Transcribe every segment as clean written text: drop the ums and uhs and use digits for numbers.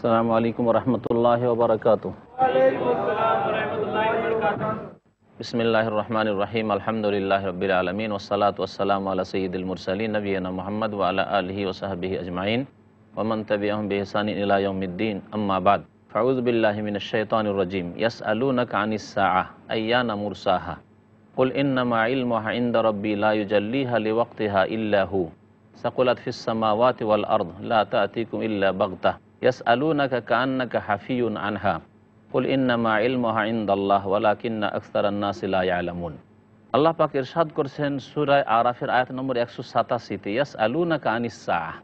আসসালামু আলাইকুম রহমতুল্লাহ ওবরাকাতু। বিসমিল্লাহির রহমানির রহিম। আলহামদুলিল্লাহি রাব্বিল আলামিন ওয়াসসালাতু ওয়াসসালামু আলা সাইয়্যিদিল মুরসালিন নবিয়িনা মুহাম্মদ ওয়া আলা আলিহি ওয়া সাহবিহি আজমাইন ওয়া মান তাবিআহুম বিইহসানিন ইলা ইয়াউমিদ্দিন। আম্মা বাদ। ফাউযু বিল্লাহি মিনাশ শাইতানির রাজিম। ইয়াসআলুনাকা আনিস সাআহ আইয়ানা মুরসাহা কুল ইন্নামা ইলমুহা ইনদা রাব্বি লা ইউজাল্লিহা লিওয়াক্তিহা ইল্লা হু সাকুলাত ফিস সামাওয়াতি ওয়াল আরদ লা তা'তিকুম ইল্লা বাগতাহ ইয়াসআলুনাকা কাআন্নাকা হাফিয়ুন আনহা কুল ইন্নামা ইলমুহা ইনদাল্লাহ ওয়ালাকিন্না আকসারান নাসি লা ইয়ালামুন। আল্লাহ পাক ইরশাদ করছেন সূরা আরাফের আয়াত নম্বর 187-তে, ইয়াসআলুনাকা আনিস সাআহ,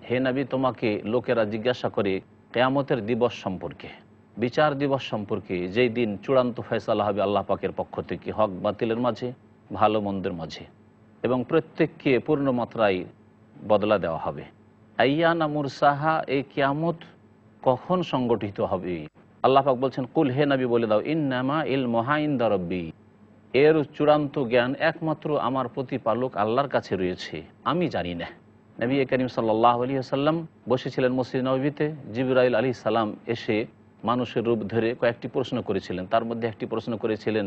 হে নবী তোমাকে লোকেরা জিজ্ঞাসা করে কিয়ামতের দিবস সম্পর্কে, বিচার দিবস সম্পর্কে, যেই দিন চূড়ান্ত ফয়সালা হবে আল্লাহ পাকের পক্ষ থেকে হক বাতিলের মাঝে, ভালো মন্দের মাঝে, এবং প্রত্যেককে পূর্ণ মাত্রায় বদলা দেওয়া হবে। আইয়ানা মুরসাহা, এই কিয়ামত কখন সংগঠিত হবে? আল্লাহ পাক বলছেন, কুল হে নবী বলে দাও, ইন্নামা ইলমুহা ইনদা রাব্বি, এর চূড়ান্ত জ্ঞান একমাত্র আমার প্রতিপালক আল্লাহর কাছে রয়েছে, আমি জানি না। নবী করিম সাল্লাল্লাহু আলাইহি ওয়াসাল্লাম বসেছিলেন মসজিদ নববীতে, জিবরাইল আলাইহিস সালাম এসে মানুষের রূপ ধরে কয়েকটি প্রশ্ন করেছিলেন। তার মধ্যে একটি প্রশ্ন করেছিলেন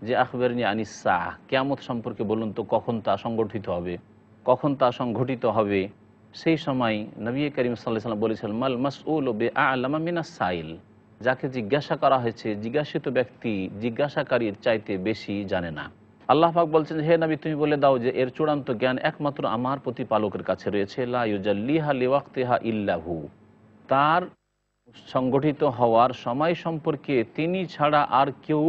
যে আখবিরনি আনিস সাআহ, কিয়ামত সম্পর্কে বলুন তো, কখন তা সংগঠিত হবে, কখন তা সংঘটিত হবে। সেই সময় নবী করিম সাল্লাল্লাহু আলাইহি ওয়াসাল্লাম বলেছিলেন, মাল মাসউলু বিআ'লামা মিনাস সাইল, যাকে জিজ্ঞাসা করা হয়েছে জিজ্ঞাসিত ব্যক্তি জিজ্ঞাসাকারীর চাইতে বেশি জানে না। আল্লাহ পাক বলছেন, হে নবী তুমি বলে দাও যে এর চূড়ান্ত জ্ঞান একমাত্র আমার প্রতিপালকের কাছে রয়েছে, লা ইউজাল্লিহা লিওয়াক্তিহা ইল্লাহু, তার সংগঠিত হওয়ার সময় সম্পর্কে তিনি ছাড়া আর কেউ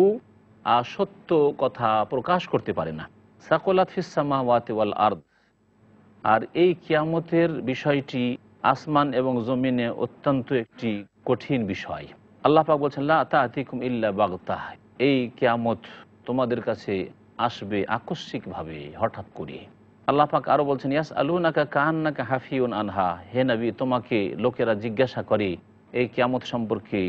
সত্য কথা প্রকাশ করতে পারে না। সাকুলাত ফিস সামাওয়াতি ওয়াল আরদ, আর এই কিয়ামতের বিষয়টি আসমান এবং জমিনে অত্যন্ত একটি কঠিন বিষয়। আল্লাহ পাক বলছেন, লা তা'তিকুম ইল্লা বাগতাহ, এই কিয়ামত তোমাদের কাছে আসবে আকস্মিকভাবে, হঠাৎ করে। আল্লাহ পাক আরও বলছেন, ইয়াসআলুনাকা কাআন্নাকা হাফিয়ুন আনহা, হে নবী তোমাকে লোকেরা জিজ্ঞাসা করে এই কিয়ামত সম্পর্কে,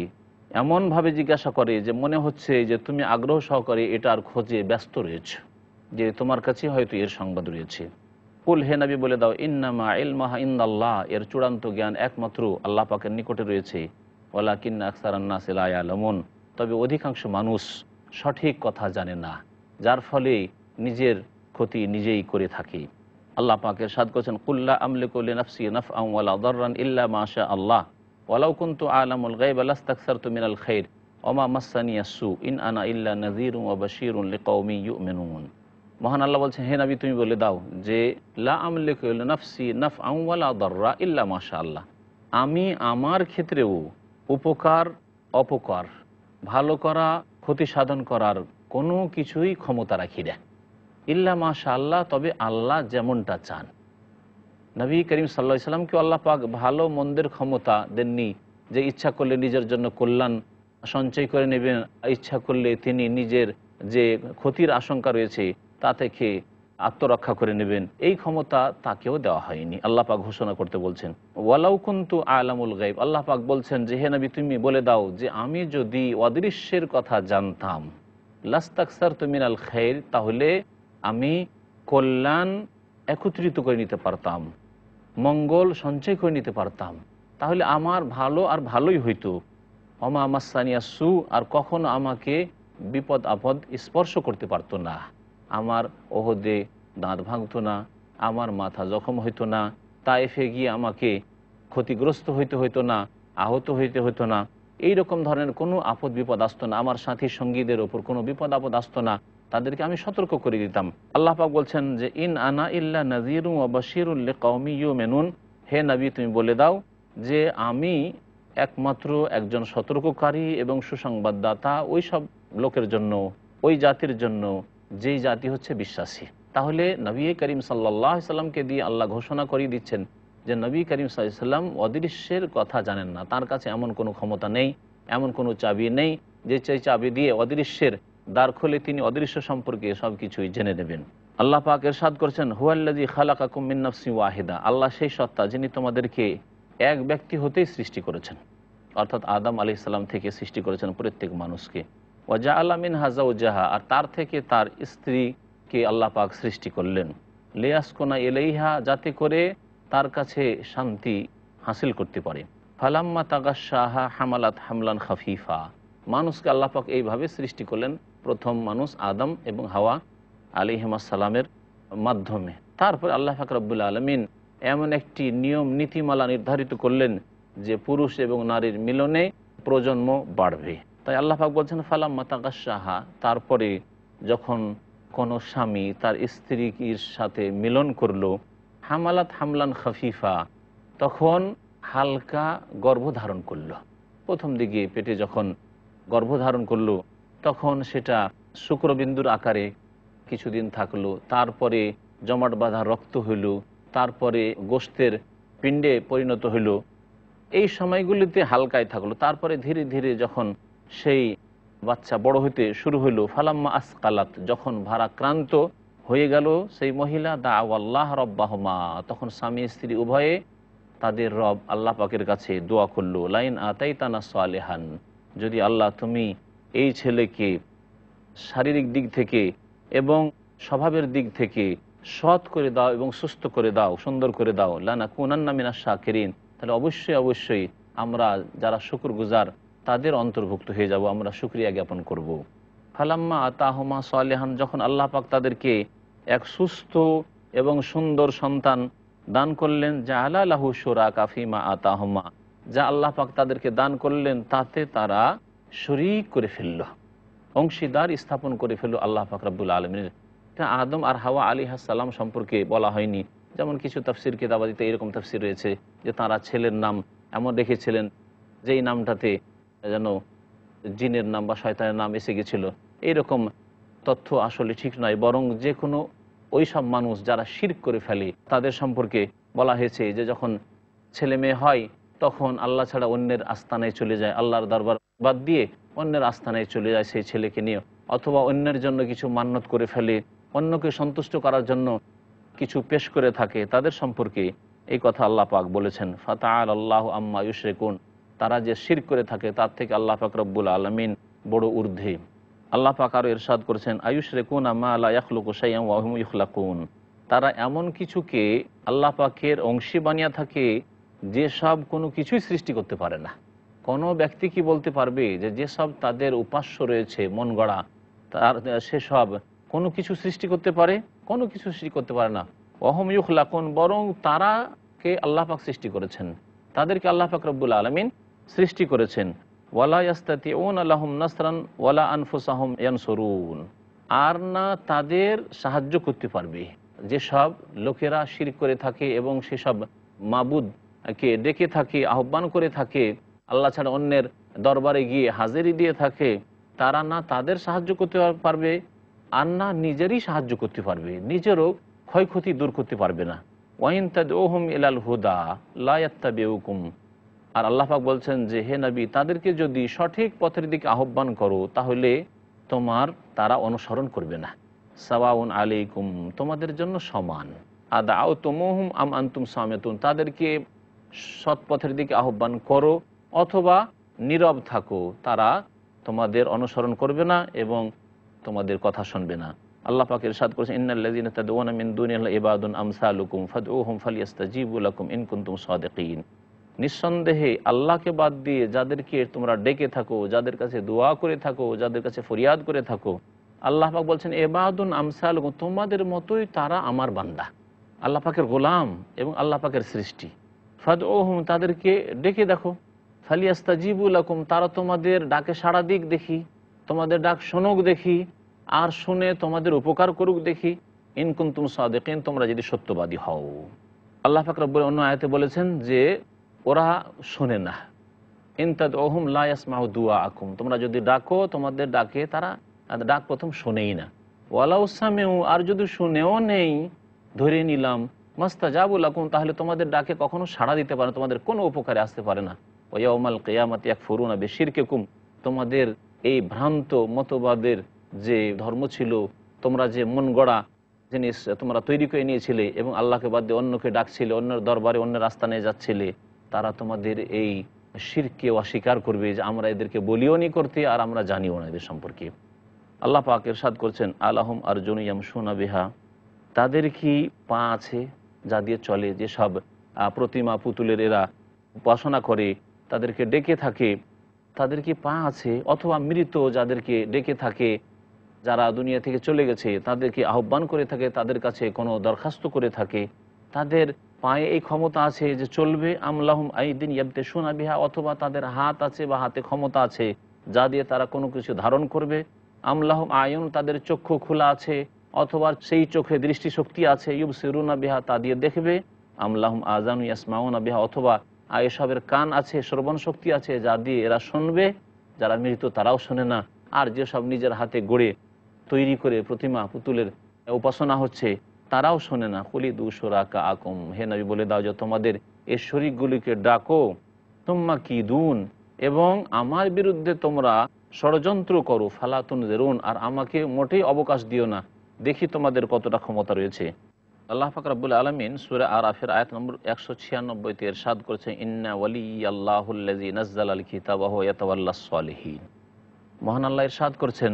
এমনভাবে জিজ্ঞাসা করে যে মনে হচ্ছে যে তুমি আগ্রহ সহকারে এটার খোঁজে ব্যস্ত রয়েছে, যে তোমার কাছে হয়তো এর সংবাদ রয়েছে। কুল হে নবী বলে দাও, ইন্নামা ইলমুহা ইনদাল্লাহ, এর চূড়ান্ত জ্ঞান একমাত্র আল্লাহ পাকের নিকটে রয়েছে, ওয়ালাকিন্না আকসারান নাসি লা ইয়ালামুন, তবে অধিকাংশ মানুষ সঠিক কথা জানে না, যার ফলে নিজের ক্ষতি নিজেই করে থাকে। আল্লাহ পাক ইরশাদ করেছেন, কুল লা আমলিকু লিনাফসি নাফআন ওয়ালা দাররান ইল্লা মা শা আল্লাহ ওয়ালাউ কুনতু আ'লামুল গায়বা লাস্তাকসারতু মিনাল খাইর ওয়া মা মাসসানিয়াস সু ইন আনা ইল্লা নাযীরুন ওয়া বাশীরুন লিকাওমিন ইউমিনুন। মহান আল্লাহ বলছেন, হে নবী তুমি বলে দাও যে লা আমলিকু লিনাফসি নাফআন ওয়ালা দাররা ইল্লা মা শা আল্লাহ, আমি আমার ক্ষেত্রেও উপকার অপকার, ভালো করা ক্ষতি সাধন করার কোনো কিছুই ক্ষমতা রাখি না, ইল্লা মাশা আল্লাহ, তবে আল্লাহ যেমনটা চান। নবী করিম সাল্লাল্লাহু আলাইহি সাল্লামকে আল্লাহ পাক ভালো মন্দের ক্ষমতা দেননি, যে ইচ্ছা করলে নিজের জন্য কল্যাণ সঞ্চয় করে নেবেন, ইচ্ছা করলে তিনি নিজের যে ক্ষতির আশঙ্কা রয়েছে তা থেকে আত্মরক্ষা করে নেবেন, এই ক্ষমতা তাকেও দেওয়া হয়নি। আল্লাহ পাক ঘোষণা করতে বলছেন, ওয়ালাউ কুনতু আ'লামুল গায়ব, আল্লাহ পাক বলছেন যে হে নবী তুমি বলে দাও যে আমি যদি অদৃশ্যের কথা জানতাম, লাস্তাকসারতু মিনাল খাইর, তাহলে আমি কল্যাণ একত্রিত করে নিতে পারতাম, মঙ্গল সঞ্চয় করে নিতে পারতাম, তাহলে আমার ভালো আর ভালোই হইতো। ওমা মাসসানিয়া সু, আর কখনো আমাকে বিপদ আপদ স্পর্শ করতে পারতো না, আমার ওহদে দাঁত ভাঙতো না, আমার মাথা জখম হইতো না, তায়েফে গিয়ে আমাকে ক্ষতিগ্রস্ত হইতো না, আহত হইতো না, এই রকম ধরনের কোনো আপদ বিপদ আসতো না, আমার সাথী সঙ্গীদের ওপর কোনো বিপদ আপদ আসতো না, তাদেরকে আমি সতর্ক করে দিতাম। আল্লাহ পাক বলছেন যে ইন আনা ইল্লা নাযীরুন ওয়া বাশীরুন লিকাওমিন ইউমিনুন, হে নবী তুমি বলে দাও যে আমি একমাত্র একজন সতর্ককারী এবং সুসংবাদদাতা ওই সব লোকের জন্য, ওই জাতির জন্য যেই জাতি হচ্ছে বিশ্বাসী। তাহলে নবী করিম সাল্লাল্লাহু আলাইহি সাল্লামকে দিয়ে আল্লাহ ঘোষণা করিয়ে দিচ্ছেন যে নবী করিম সাল্লাল্লাহু আলাইহি সাল্লাম অদৃশ্যের কথা জানেন না, তার কাছে এমন কোনো ক্ষমতা নেই, এমন কোনো চাবি নেই যে চাবি দিয়ে অদৃশ্যের দ্বার খুলে তিনি অদৃশ্য সম্পর্কে সব কিছুই জেনে নেবেন। আল্লাহ পাক ইরশাদ করেছেন, হুয়াল্লাযী খালাকাকুম মিন নাফসিন ওয়াহিদা, আল্লাহ সেই সত্তা যিনি তোমাদেরকে এক ব্যক্তি হতেই সৃষ্টি করেছেন, অর্থাৎ আদম আলাইহিস সালাম থেকে সৃষ্টি করেছেন প্রত্যেক মানুষকে। ওয়া জাআলা মিনহা যাওজাহা, আর তার থেকে তার স্ত্রীকে আল্লাহ পাক সৃষ্টি করলেন। লিয়াসকুনা ইলাইহা, যাতে করে তার কাছে শান্তি হাসিল করতে পারে। ফালাম্মা তাগাশাহা হামালাত হামলান খাফিফা। মানুষকে আল্লাহ পাক এইভাবে সৃষ্টি করলেন, প্রথম মানুষ আদম এবং হাওয়া আলাইহিসসালামের মাধ্যমে। তারপর আল্লাহ পাক রব্বুল আলামিন এমন একটি নিয়ম নীতিমালা নির্ধারিত করলেন যে পুরুষ এবং নারীর মিলনে প্রজন্ম বাড়বে। তাই আল্লাহ পাক বলছেন ফালাম্মা তাগাশাহা, তারপরে যখন কোনো স্বামী তার স্ত্রীর সাথে মিলন করলো, হামালাত হামলান খাফিফা, তখন হালকা গর্ভধারণ করলো। প্রথম দিকে পেটে যখন গর্ভধারণ করলো তখন সেটা শুক্রবিন্দুর আকারে কিছুদিন থাকলো, তারপরে জমাট বাঁধা রক্ত হইল, তারপরে গোশতের পিণ্ডে পরিণত হইল। এই সময়গুলিতে হালকায় থাকলো। তারপরে ধীরে ধীরে যখন সেই বাচ্চা বড় হইতে শুরু হইল, ফালাম্মা আসকালাত, যখন ভারাক্রান্ত হয়ে গেল সেই মহিলা, দাআউ আল্লাহ রব্বাহুমা, তখন স্বামী স্ত্রী উভয়ে তাদের রব আল্লাহ পাকের কাছে দোয়া করলো, লাইন আতাইতানা সালেহান, যদি আল্লাহ তুমি এই ছেলেকে শারীরিক দিক থেকে এবং স্বভাবের দিক থেকে সৎ করে দাও এবং সুস্থ করে দাও, সুন্দর করে দাও, লানা কুনান্না মিনাশ শাকিরিন, তাহলে অবশ্যই অবশ্যই আমরা যারা শুকরগুজার তাদের অন্তর্ভুক্ত হয়ে যাব, আমরা শুকরিয়া জ্ঞাপন করব। ফালাম্মা আতাহুমা সালেহান, যখন আল্লাহ পাক তাদেরকে এক সুস্থ এবং সুন্দর সন্তান দান করলেন, জাআলা লাহু শুরাকা ফিমা আতাহুমা, যা আল্লাহ পাক তাদেরকে দান করলেন তাতে তারা শরীক করে ফেলল, অংশীদার স্থাপন করে ফেলল আল্লাহ পাক রব্বুল আলামিনের। এটা আদম আর হাওয়া আলাইহিসসালাম সম্পর্কে বলা হয়নি। যেমন কিছু তাফসির কিতাবাদিতে এরকম তাফসির রয়েছে যে তারা ছেলের নাম এমন রেখেছিলেন যেই নামটাতে যেন জিনের নাম বা শয়তানের নাম এসে গেছিল। এইরকম তথ্য আসলে ঠিক নয়, বরং যে কোনো ওই সব মানুষ যারা শিরক করে ফেলে তাদের সম্পর্কে বলা হয়েছে যে যখন ছেলে মেয়ে হয় তখন আল্লাহ ছাড়া অন্যের আস্তানায় চলে যায়, আল্লাহর দরবার বাদ দিয়ে অন্যের আস্তানায় চলে যায় সেই ছেলেকে নিয়ে, অথবা অন্যের জন্য কিছু মান্যত করে ফেলে, অন্যকে সন্তুষ্ট করার জন্য কিছু পেশ করে থাকে, তাদের সম্পর্কে এই কথা আল্লাহ পাক বলেছেন, ফাতাআলা আল্লাহু আম্মা ইউশরিকুন, তারা যে শিরক করে থাকে তার থেকে আল্লাহ পাক রব্বুল আলামিন বড় ঊর্ধ্বে। আল্লাহ পাক আরও ইরশাদ করেছেন, আয়ুশরিকুনা মা লা ইয়াখলুকু শাইআন ওয়া হুম ইখলাকুন, তারা এমন কিছুকে আল্লাহ পাকের অংশী বানিয়ে থাকে যেসব কোনো কিছুই সৃষ্টি করতে পারে না। কোনো ব্যক্তি কি বলতে পারবে যে যেসব তাদের উপাস্য রয়েছে মন গড়া, তার সেসব কোনো কিছু সৃষ্টি করতে পারে? কোনো কিছু সৃষ্টি করতে পারে না। ওয়াহুম ইখলাকুন, বরং তারাকে আল্লাহ পাক সৃষ্টি করেছেন, তাদেরকে আল্লাহ পাক রব্বুল আলামিন সৃষ্টি করেছেন। ওয়ালা ইয়াস্তাতিউনা লাহুম নাসরান ওয়ালা আনফুসাহুম ইয়ানসুরুন, আর না তাদের সাহায্য করতে পারবে। যেসব লোকেরা শিরক করে থাকে এবং সেসব মাবুদকে ডেকে থাকে, আহ্বান করে থাকে, আল্লাহ ছাড়া অন্যের দরবারে গিয়ে হাজিরি দিয়ে থাকে, তারা না তাদের সাহায্য করতে পারবে আর না নিজেরই সাহায্য করতে পারবে, নিজেরও ক্ষয়ক্ষতি দূর করতে পারবে না। ওয়াইন তাদউহুম ইলাল হুদা লা ইয়াত্তাবিউকুম, আর আল্লাহ পাক বলছেন যে হে নবী, তাদেরকে যদি সঠিক পথের দিকে আহ্বান করো তাহলে তোমার তারা অনুসরণ করবে না। সাওয়াউন আলাইকুম, তোমাদের জন্য সমান। আদাউতুমুহুম আম আনতুম সামিতুন, তাদেরকে সৎ পথের দিকে আহ্বান করো অথবা নীরব থাকো, তারা তোমাদের অনুসরণ করবে না এবং তোমাদের কথা শুনবে না। আল্লাহ পাক ইরশাদ করেছেন, ইন্নাল্লাযীনা তাদউনা মিন দুনিল্লাহি ইবাদুন আমসালুকুম ফাদউহুম ফালইস্তাজিবু লাকুম ইন কুনতুম সাদিকিন, নিঃসন্দেহে আল্লাহকে বাদ দিয়ে যাদেরকে তোমরা ডেকে থাকো, যাদের কাছে দোয়া করে থাকো, যাদের কাছে ফরিয়াদ করে থাকো, আল্লাহ পাক বলছেন ইবাদুন আমসালুকুম, তোমাদের মতোই তারা আমার বান্দা, আল্লাহ পাকের গোলাম এবং আল্লাহ পাকের সৃষ্টি। ফাদউহুম, তাদেরকে ডেকে দেখো, ফালিয়াস্তাজিবু লাকুম, তারা তোমাদের ডাকে সাড়া দিক দেখি, তোমাদের ডাক শোনুক দেখি, আর শুনে তোমাদের উপকার করুক দেখি, ইন কুনতুম সাদিকিন, তোমরা যদি সত্যবাদী হও। আল্লাহ পাক রব্বুল অন্য আয়াতে বলেছেন যে ওরা শোনে না, ইন তাদউহুম লা ইয়াসমাউ দুআআকুম, তোমরা যদি ডাকো তোমাদের ডাকে তারা ডাক প্রথম শোনেই না। ওয়ালাউ সামিউ, আর যদি শুনেও নেই, ধরে নিলাম, মাস্তাজাবু লাকুম, তাহলে তোমাদের ডাকে কখনো সাড়া দিতে পারে না, তোমাদের কোনো উপকারে আসতে পারে না। ওয়া ইয়াউমাল কিয়ামাতি ইয়াকফুরুনা বিশিরকিকুম, তোমাদের এই ভ্রান্ত মতবাদের যে ধর্ম ছিল, তোমরা যে মন গড়া জিনিস তোমরা তৈরি করে নিয়েছিলে এবং আল্লাহকে বাদ দিয়ে অন্যকে ডাকছিলে, অন্যের দরবারে অন্যের রাস্তা নিয়ে যাচ্ছিলে, তারা তোমাদের এই শিরকে অস্বীকার করবে যে আমরা এদেরকে বলিও নি করতে আর আমরা জানিও না এদের সম্পর্কে। আল্লাহ পাক ইরশাদ করছেন, আলাহুম আরজুন ইয়ামশুনা বিহা, তাদের কি পা আছে যা দিয়ে চলে? যেসব প্রতিমা পুতুলের এরা উপাসনা করে তাদেরকে ডেকে থাকে, তাদের কি পা আছে, অথবা মৃত যাদেরকে ডেকে থাকে, যারা দুনিয়া থেকে চলে গেছে তাদেরকে আহ্বান করে থাকে, তাদের কাছে কোনো দরখাস্ত করে থাকে, তাদের পায়ে এই ক্ষমতা আছে যে চলবে, আমলাহুম আইদিন ইয়াবতেশুনা বিহা, অথবা তাদের হাত আছে বা হাতে ক্ষমতা আছে যা দিয়ে তারা কোনো কিছু ধারণ করবে, আমলাহুম আয়ুন, তাদের চক্ষু খোলা আছে অথবা সেই চোখে দৃষ্টিশক্তি আছে, ইউবসিরুনা বিহা, তা দিয়ে দেখবে, আমলাহুম আযানু ইয়াসমাউনা বিহা, অথবা এসবের কান আছে, শ্রবণ শক্তি আছে যা দিয়ে এরা শুনবে, যারা মৃত তারাও শোনে না। আর যেসব নিজের হাতে গড়ে তৈরি করে প্রতিমা পুতুলের উপাসনা হচ্ছে তারাও শোনে না। খুলিদু শুরাকা আকুম, হে নবী বলে দাও যে তোমাদের এই শরীকগুলিকে ডাকো, তুম্মা কিদুন, এবং আমার বিরুদ্ধে তোমরা ষড়যন্ত্র করো, ফালাতুন জেরুন, আর আমাকে মোটেই অবকাশ দিও না, দেখি তোমাদের কতটা ক্ষমতা রয়েছে। আল্লাহ পাক রব্বুল আলামিন সূরা আরাফের আয়াত নম্বর 196 তে ইরশাদ করেছেন, ইন্না ওয়ালিয়াল্লাহুল্লাযী নাযালাল কিতাবা ওয়া হুয়া ইয়াতাওয়াল্লাস সালিহিন। মহান আল্লাহ ইরশাদ করছেন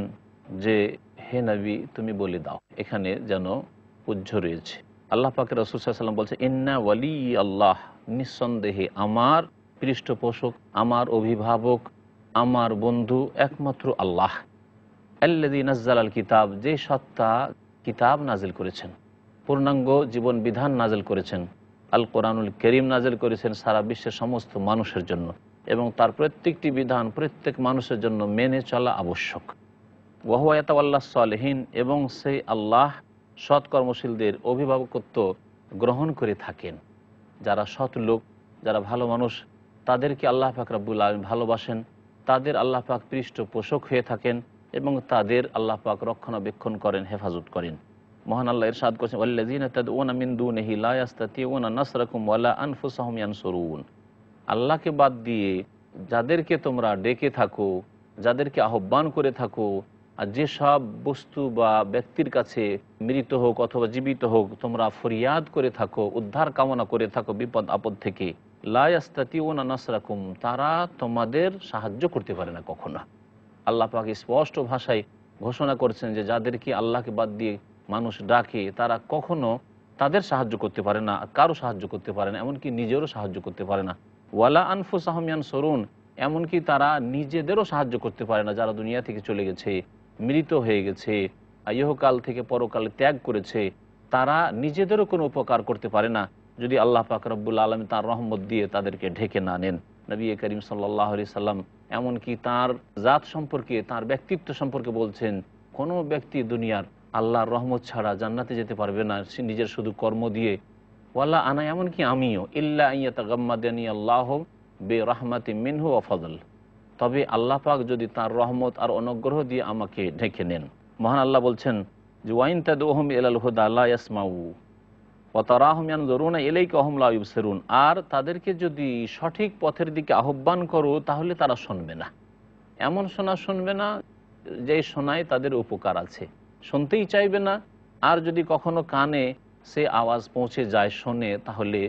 যে হে নবী তুমি বলে দাও, এখানে যেন উজ্জ রয়েছে। আল্লাহ পাকের রাসূল সাল্লাল্লাহু আলাইহি ওয়াসাল্লাম বলছে, ইন্না ওয়ালি আল্লাহ, নিঃসন্দেহে আমার পৃষ্ঠপোষক, আমার অভিভাবক, আমার বন্ধু একমাত্র আল্লাহ। আল্লাযী নাযালাল কিতাব, যে সত্তা কিতাব নাজিল করেছেন, পূর্ণাঙ্গ জীবন বিধান নাজিল করেছেন, আল কোরআনুল কারীম নাজিল করেছেন সারা বিশ্বের সমস্ত মানুষের জন্য, এবং তার প্রত্যেকটি বিধান প্রত্যেক মানুষের জন্য মেনে চলা আবশ্যক। ওয়া হুয়া ইয়াতাওয়াল্লাস সালিহিন, এবং সেই আল্লাহ সৎকর্মশীলদের অভিভাবকত্ব গ্রহণ করে থাকেন। যারা সৎ লোক, যারা ভালো মানুষ, তাদেরকে আল্লাহ পাক রব্বুল আলামিন ভালোবাসেন, তাদের আল্লাহ পাক পৃষ্ঠপোষক হয়ে থাকেন, এবং তাদের আল্লাহ পাক রক্ষণাবেক্ষণ করেন, হেফাজত করেন। মহান আল্লাহ ইরশাদ করেছেন, ওয়াল্লাযীনা তাদউনা মিন দুনিহি লা ইয়াস্তাতিউনা নাসরাকুম ওয়ালা আনফুসাহুম ইয়ানসুরুন। আল্লাহকে বাদ দিয়ে যাদেরকে তোমরা ডেকে থাকো, যাদেরকে আহ্বান করে থাকো, আর যেসব বস্তু বা ব্যক্তির কাছে মৃত হোক অথবা জীবিত হোক তোমরা ফরিয়াদ করে থাকো, উদ্ধার কামনা করে থাকো বিপদ আপদ থেকে, লা ইয়াস্তাতিউনা নাসরাকুম, তারা তোমাদের সাহায্য করতে পারে না কখনো। আল্লাহ পাক স্পষ্ট ভাষায় ঘোষণা করছেন যে যাদেরকে আল্লাহকে বাদ দিয়ে মানুষ ডাকে তারা কখনো তাদের সাহায্য করতে পারে না, কারো সাহায্য করতে পারে না, এমনকি নিজেরও সাহায্য করতে পারে না। ওয়ালা আনফুসাহুম ইয়ানসুরুন, এমনকি তারা নিজেদেরও সাহায্য করতে পারে না, যারা দুনিয়া থেকে চলে গেছে, মৃত হয়ে গেছে, ইহকাল থেকে পরকালে ত্যাগ করেছে, তারা নিজেদেরও কোনো উপকার করতে পারে না যদি আল্লাহ পাক রব্বুল আলামিন তার রহমত দিয়ে তাদেরকে ঢেকে না নেন। নবী করিম সাল্লাল্লাহু আলাইহি সাল্লাম এমনকি তার জাত সম্পর্কে, তার ব্যক্তিত্ব সম্পর্কে বলছেন, কোনো ব্যক্তি দুনিয়ার আল্লাহর রহমত ছাড়া জান্নাতে যেতে পারবে না সে নিজের শুধু কর্ম দিয়ে। ওয়ালা আনা, এমনকি আমিও, ইল্লা আইয়াতাগাম্মাদানি আল্লাহু বিরাহমাতিম মিনহু ওয়া ফজল, তবে আল্লাহ পাক যদি তার রহমত আর অনুগ্রহ দিয়ে আমাকে ঢেকে নেন। মহান আল্লাহ বলছেন যে ওয়াইন তাদউহুম ইলাল হুদা লা ইয়াসমাউ ওয়া তারাহুম ইয়ানজুরুনা ইলাইকা ওয়া হুম লা ইউবসিরুন, আর তাদেরকে যদি সঠিক পথের দিকে আহ্বান করো তাহলে তারা শুনবে না, এমন শোনা শুনবে না যে শোনায় তাদের উপকার আছে, শুনতেই চাইবে না। আর যদি কখনো কানে সে আওয়াজ পৌঁছে যায়, শোনে, তাহলে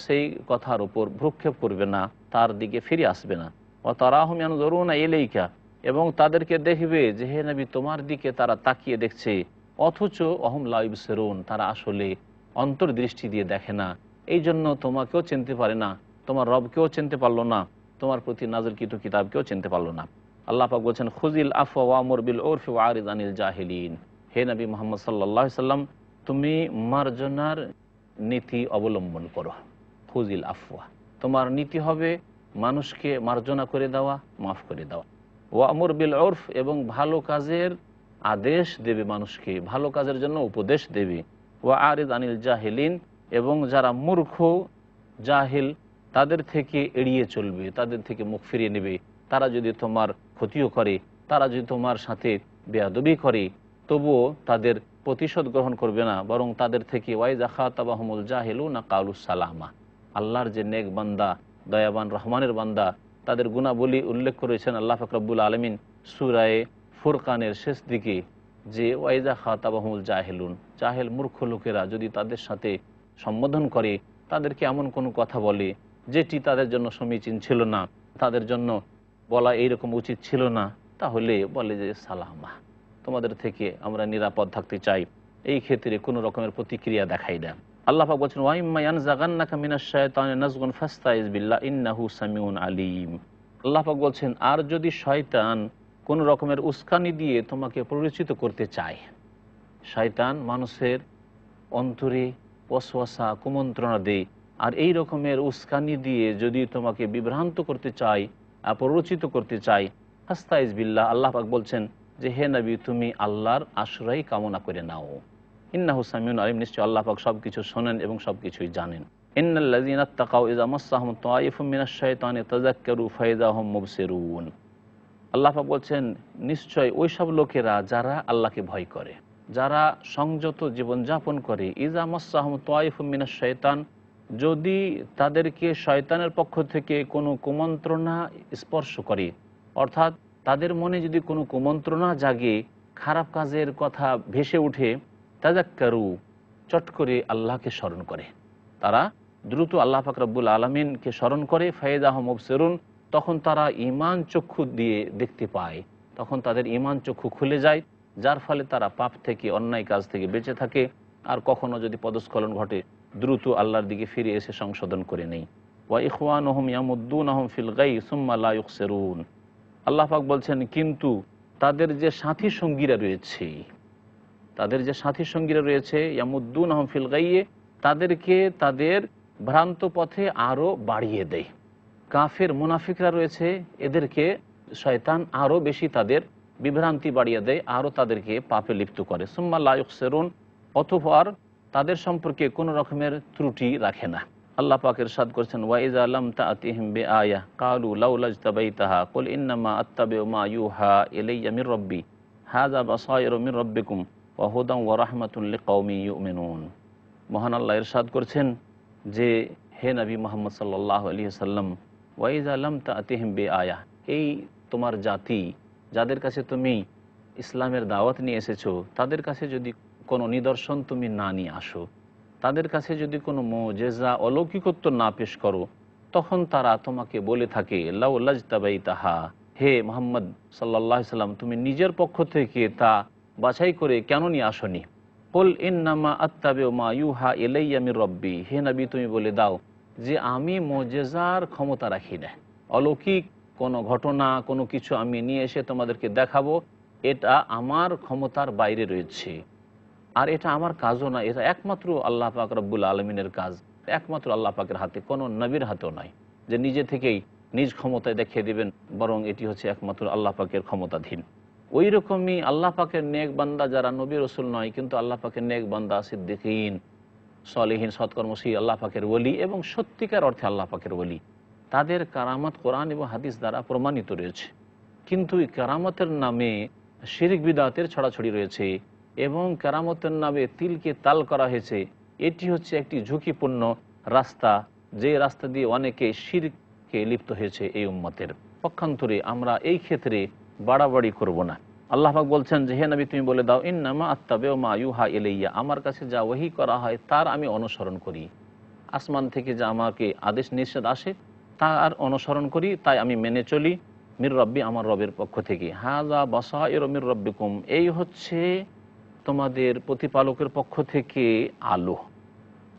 সেই কথার উপর ভ্রুক্ষেপ করবে না, তার দিকে ফিরে আসবে না। ও তারাহুম ইয়ানজুরুনা ইলাইকা, এবং তাদেরকে দেখবে যে হে নবী তোমার দিকে তারা তাকিয়ে দেখছে, অথচ অহুম লা ইউবসিরুন, তারা আসলে অন্তর্দৃষ্টি দিয়ে দেখে না, এই জন্য তোমাকেও চিনতে পারে না, তোমার রবকেও চিনতে পারলো না, তোমার প্রতি নাযিলকৃত কিতাবকেও চিনতে পারলো না। আল্লাহ পাক বলছেন, খুযিল আফওয়া ওয়া'মুর বিল উরফি ওয়া'রিদ আনিল জাহিলিন, হে নবী মুহাম্মদ সাল্লাল্লাহু আলাইহি সাল্লাম তুমি মার্জনার নীতি অবলম্বন করো। খুযিল আফওয়া, তোমার নীতি হবে মানুষকে মার্জনা করে দেওয়া, মাফ করে দেওয়া। ওয়া'মুর বিল উরফ, এবং ভালো কাজের আদেশ দেবে, মানুষকে ভালো কাজের জন্য উপদেশ দেবে। ওয়া'রিদ আনিল জাহিলিন, এবং যারা মূর্খ জাহিল তাদের থেকে এড়িয়ে চলবে, তাদের থেকে মুখ ফিরিয়ে নেবে। তারা যদি তোমার ক্ষতিও করে, তারা যদি তোমার সাথে বেয়াদবি করে, তবুও তাদের প্রতিশোধ গ্রহণ করবে না, বরং তাদের থেকে ওয়াইজা খাতাবাহুমুল জাহিলুনা কালু সালামা, আল্লাহর যে নেক বান্দা, দয়াবান রহমানের বান্দা, তাদের গুণাবলী উল্লেখ করেছেন আল্লাহ পাক রব্বুল আলামিন সূরা ফুরকানের শেষ দিকে, যে ওয়াইজা খাতাবাহুমুল জাহিলুন, জাহেল মূর্খ লোকেরা যদি তাদের সাথে সম্বোধন করে, তাদেরকে এমন কোনো কথা বলে যেটি তাদের জন্য সমীচীন ছিল না, তাদের জন্য বলা এইরকম উচিত ছিল না, তাহলে বলে যে সালামা, তোমাদের থেকে আমরা নিরাপদ থাকতে চাই, এই ক্ষেত্রে কোনো রকমের প্রতিক্রিয়া দেখাই না। আল্লাহ পাক বলছেন ওয়াইম্মা ইয়ানজাগান্নাকা মিনাশ শায়তানি নাজগুন ফাস্তাইজ বিল্লাহ ইন্নাহু সামিউন আলিম। আল্লাহ পাক বলছেন আর যদি শয়তান কোন রকমের উস্কানি দিয়ে তোমাকে প্ররোচিত করতে চায়, শয়তান মানুষের অন্তরে ওয়াসওয়াসা কুমন্ত্রণা দেয়, আর এই রকমের উস্কানি দিয়ে যদি তোমাকে বিভ্রান্ত করতে চায়, প্ররোচিত করতে চায়, ফাস্তাইজ বিল্লাহ, আল্লাহ পাক বলছেন যে হে নবী তুমি আল্লাহর আশ্রয় কামনা করে নাও। ইন্নাহু সামিউন আলিম, নিশ্চয় আল্লাহ পাক সব কিছু শোনেন এবং সব কিছুই জানেন। ইন্নাল্লাযীনা ইত্তাকাউ ইযা মাসসাহুম তায়িফুম মিনাশ শাইতানি তাযাক্কারু ফাইযা হুম মুবসিরুন। আল্লাহ পাক বলছেন নিশ্চয় ওই সব লোকেরা যারা আল্লাহকে ভয় করে, যারা সংযত জীবনযাপন করে, ইযা মাসসাহুম তায়িফুম মিনাশ শাইতান, যদি তাদেরকে শয়তানের পক্ষ থেকে কোনো কুমন্ত্রণা স্পর্শ করে, অর্থাৎ তাদের মনে যদি কোনো কুমন্ত্রণা জাগে, খারাপ কাজের কথা ভেসে উঠে, তাযাক্কারু, চট করে আল্লাহকে স্মরণ করে, তারা দ্রুত আল্লাহ পাক রব্বুল আলামিনকে স্মরণ করে, ফাইযা হুম মুবসিরুন, তখন তারা ঈমান চক্ষু দিয়ে দেখতে পায়, তখন তাদের ঈমান চক্ষু খুলে যায়, যার ফলে তারা পাপ থেকে, অন্যায় কাজ থেকে বেঁচে থাকে, আর কখনো যদি পদস্খলন ঘটে দ্রুত আল্লাহর দিকে ফিরে এসে সংশোধন করে নেই। ওয়া ইখওয়ানুহুম ইয়ামুদ্দুনাহুম ফিল গাই সুম্মা লা ইউখসিরুন। আল্লাহ পাক বলছেন কিন্তু তাদের যে সাথী সঙ্গীরা রয়েছে, তাদের যে সাথী সঙ্গীরা রয়েছে, ইয়ামুদ্দুনাহুম ফিল গাইয়ে, তাদেরকে তাদের ভ্রান্ত পথে আরও বাড়িয়ে দেয়। কাফের মুনাফিকরা রয়েছে, এদেরকে শয়তান আরও বেশি তাদের বিভ্রান্তি বাড়িয়ে দেয়, আরও তাদেরকে পাপে লিপ্ত করে। সুম্মা লা ইউখসিরুন, অতঃপর তাদের সম্পর্কে কোনো রকমের ত্রুটি রাখে না। আল্লাহ পাক ইরশাদ করেছেন ওয়া ইযা লাম তা'তিহিম বিআয়াহ ক্বালু লাউলা ইজতাবাইতাহা কুল ইন্নামা আত্তাবিউ মা ইউহা ইলাইয়া মির রাব্বি হাযা বাসায়িরু মির রাব্বিকুম ওয়া হুদান ওয়া রাহমাতুন লিকাওমিন ইউমিনুন। মহান আল্লাহ ইরশাদ করেছেন যে হে নবী মুহাম্মদ সাল্লাল্লাহু আলাইহি ওয়াসাল্লাম, ওয়া ইযা লাম তা'তিহিম বিআয়াহ, এই তোমার জাতি যাদের কাছে তুমি ইসলামের দাওয়াত নিয়ে এসেছো, তাদের কাছে যদি কোনো নিদর্শন তুমি না নিয়ে আসো, তাদের কাছে যদি কোনো মুজিজা অলৌকিকত্ব না পেশ করো, তখন তারা তোমাকে বলে থাকে লাউলা ইজতাবাইতাহা, হে মুহাম্মদ সাল্লাল্লাহু আলাইহি সাল্লাম তুমি নিজের পক্ষ থেকে তা বাছাই করে কেন নিয়ে আসনি। কুল ইন্নামা আত্তাবিউ মা ইউহা ইলাইয়া মির রাব্বি, হে নবী তুমি বলে দাও যে আমি মুজিজার ক্ষমতা রাখি না, অলৌকিক কোনো ঘটনা কোনো কিছু আমি নিয়ে এসে তোমাদেরকে দেখাবো, এটা আমার ক্ষমতার বাইরে রয়েছে, আর এটা আমার কাজও না, এটা একমাত্র আল্লাহ পাক রব্বুল আলমিনের কাজ, একমাত্র আল্লাহ পাকের হাতে, কোনো নবীর হাতেও নয় যে নিজে থেকেই নিজ ক্ষমতায় দেখিয়ে দেবেন, বরং এটি হচ্ছে একমাত্র আল্লাহ পাকের ক্ষমতাধীন। ওই রকমই আল্লাহ পাকের নেক বান্দা যারা নবী রসুল নয় কিন্তু আল্লাহ পাকের নেক বান্দা, সিদ্দিকীন, সলিহীন, সৎকর্মশীল, আল্লাহ পাকের ওলি এবং সত্যিকার অর্থে আল্লাহ পাকের ওলি, তাদের কারামত কোরআন এবং হাদিস দ্বারা প্রমাণিত রয়েছে। কিন্তু এই কারামতের নামে শিরক বিদআতের ছড়াছড়ি রয়েছে এবং কারামতের নামে তিলকে তাল করা হয়েছে। এটি হচ্ছে একটি ঝুঁকিপূর্ণ রাস্তা, যে রাস্তা দিয়ে অনেকে শিরকে লিপ্ত হয়েছে এই উম্মতের। পক্ষান্তরে আমরা এই ক্ষেত্রে বাড়াবাড়ি করব না। আল্লাহ পাক বলছেন যে হে নবী তুমি বলে দাও ইন্নামা আত্তাবিউ মা ইউহা ইলাইয়া, আমার কাছে যা ওহী করা হয় তার আমি অনুসরণ করি, আসমান থেকে যা আমাকে আদেশ নিষেধ আসে তার অনুসরণ করি, তাই আমি মেনে চলি, মির রব্বি আমার রবের পক্ষ থেকে, হাযা বাসায়িরু মির রব্বিকুম, এই হচ্ছে তোমাদের প্রতিপালকের পক্ষ থেকে আলো,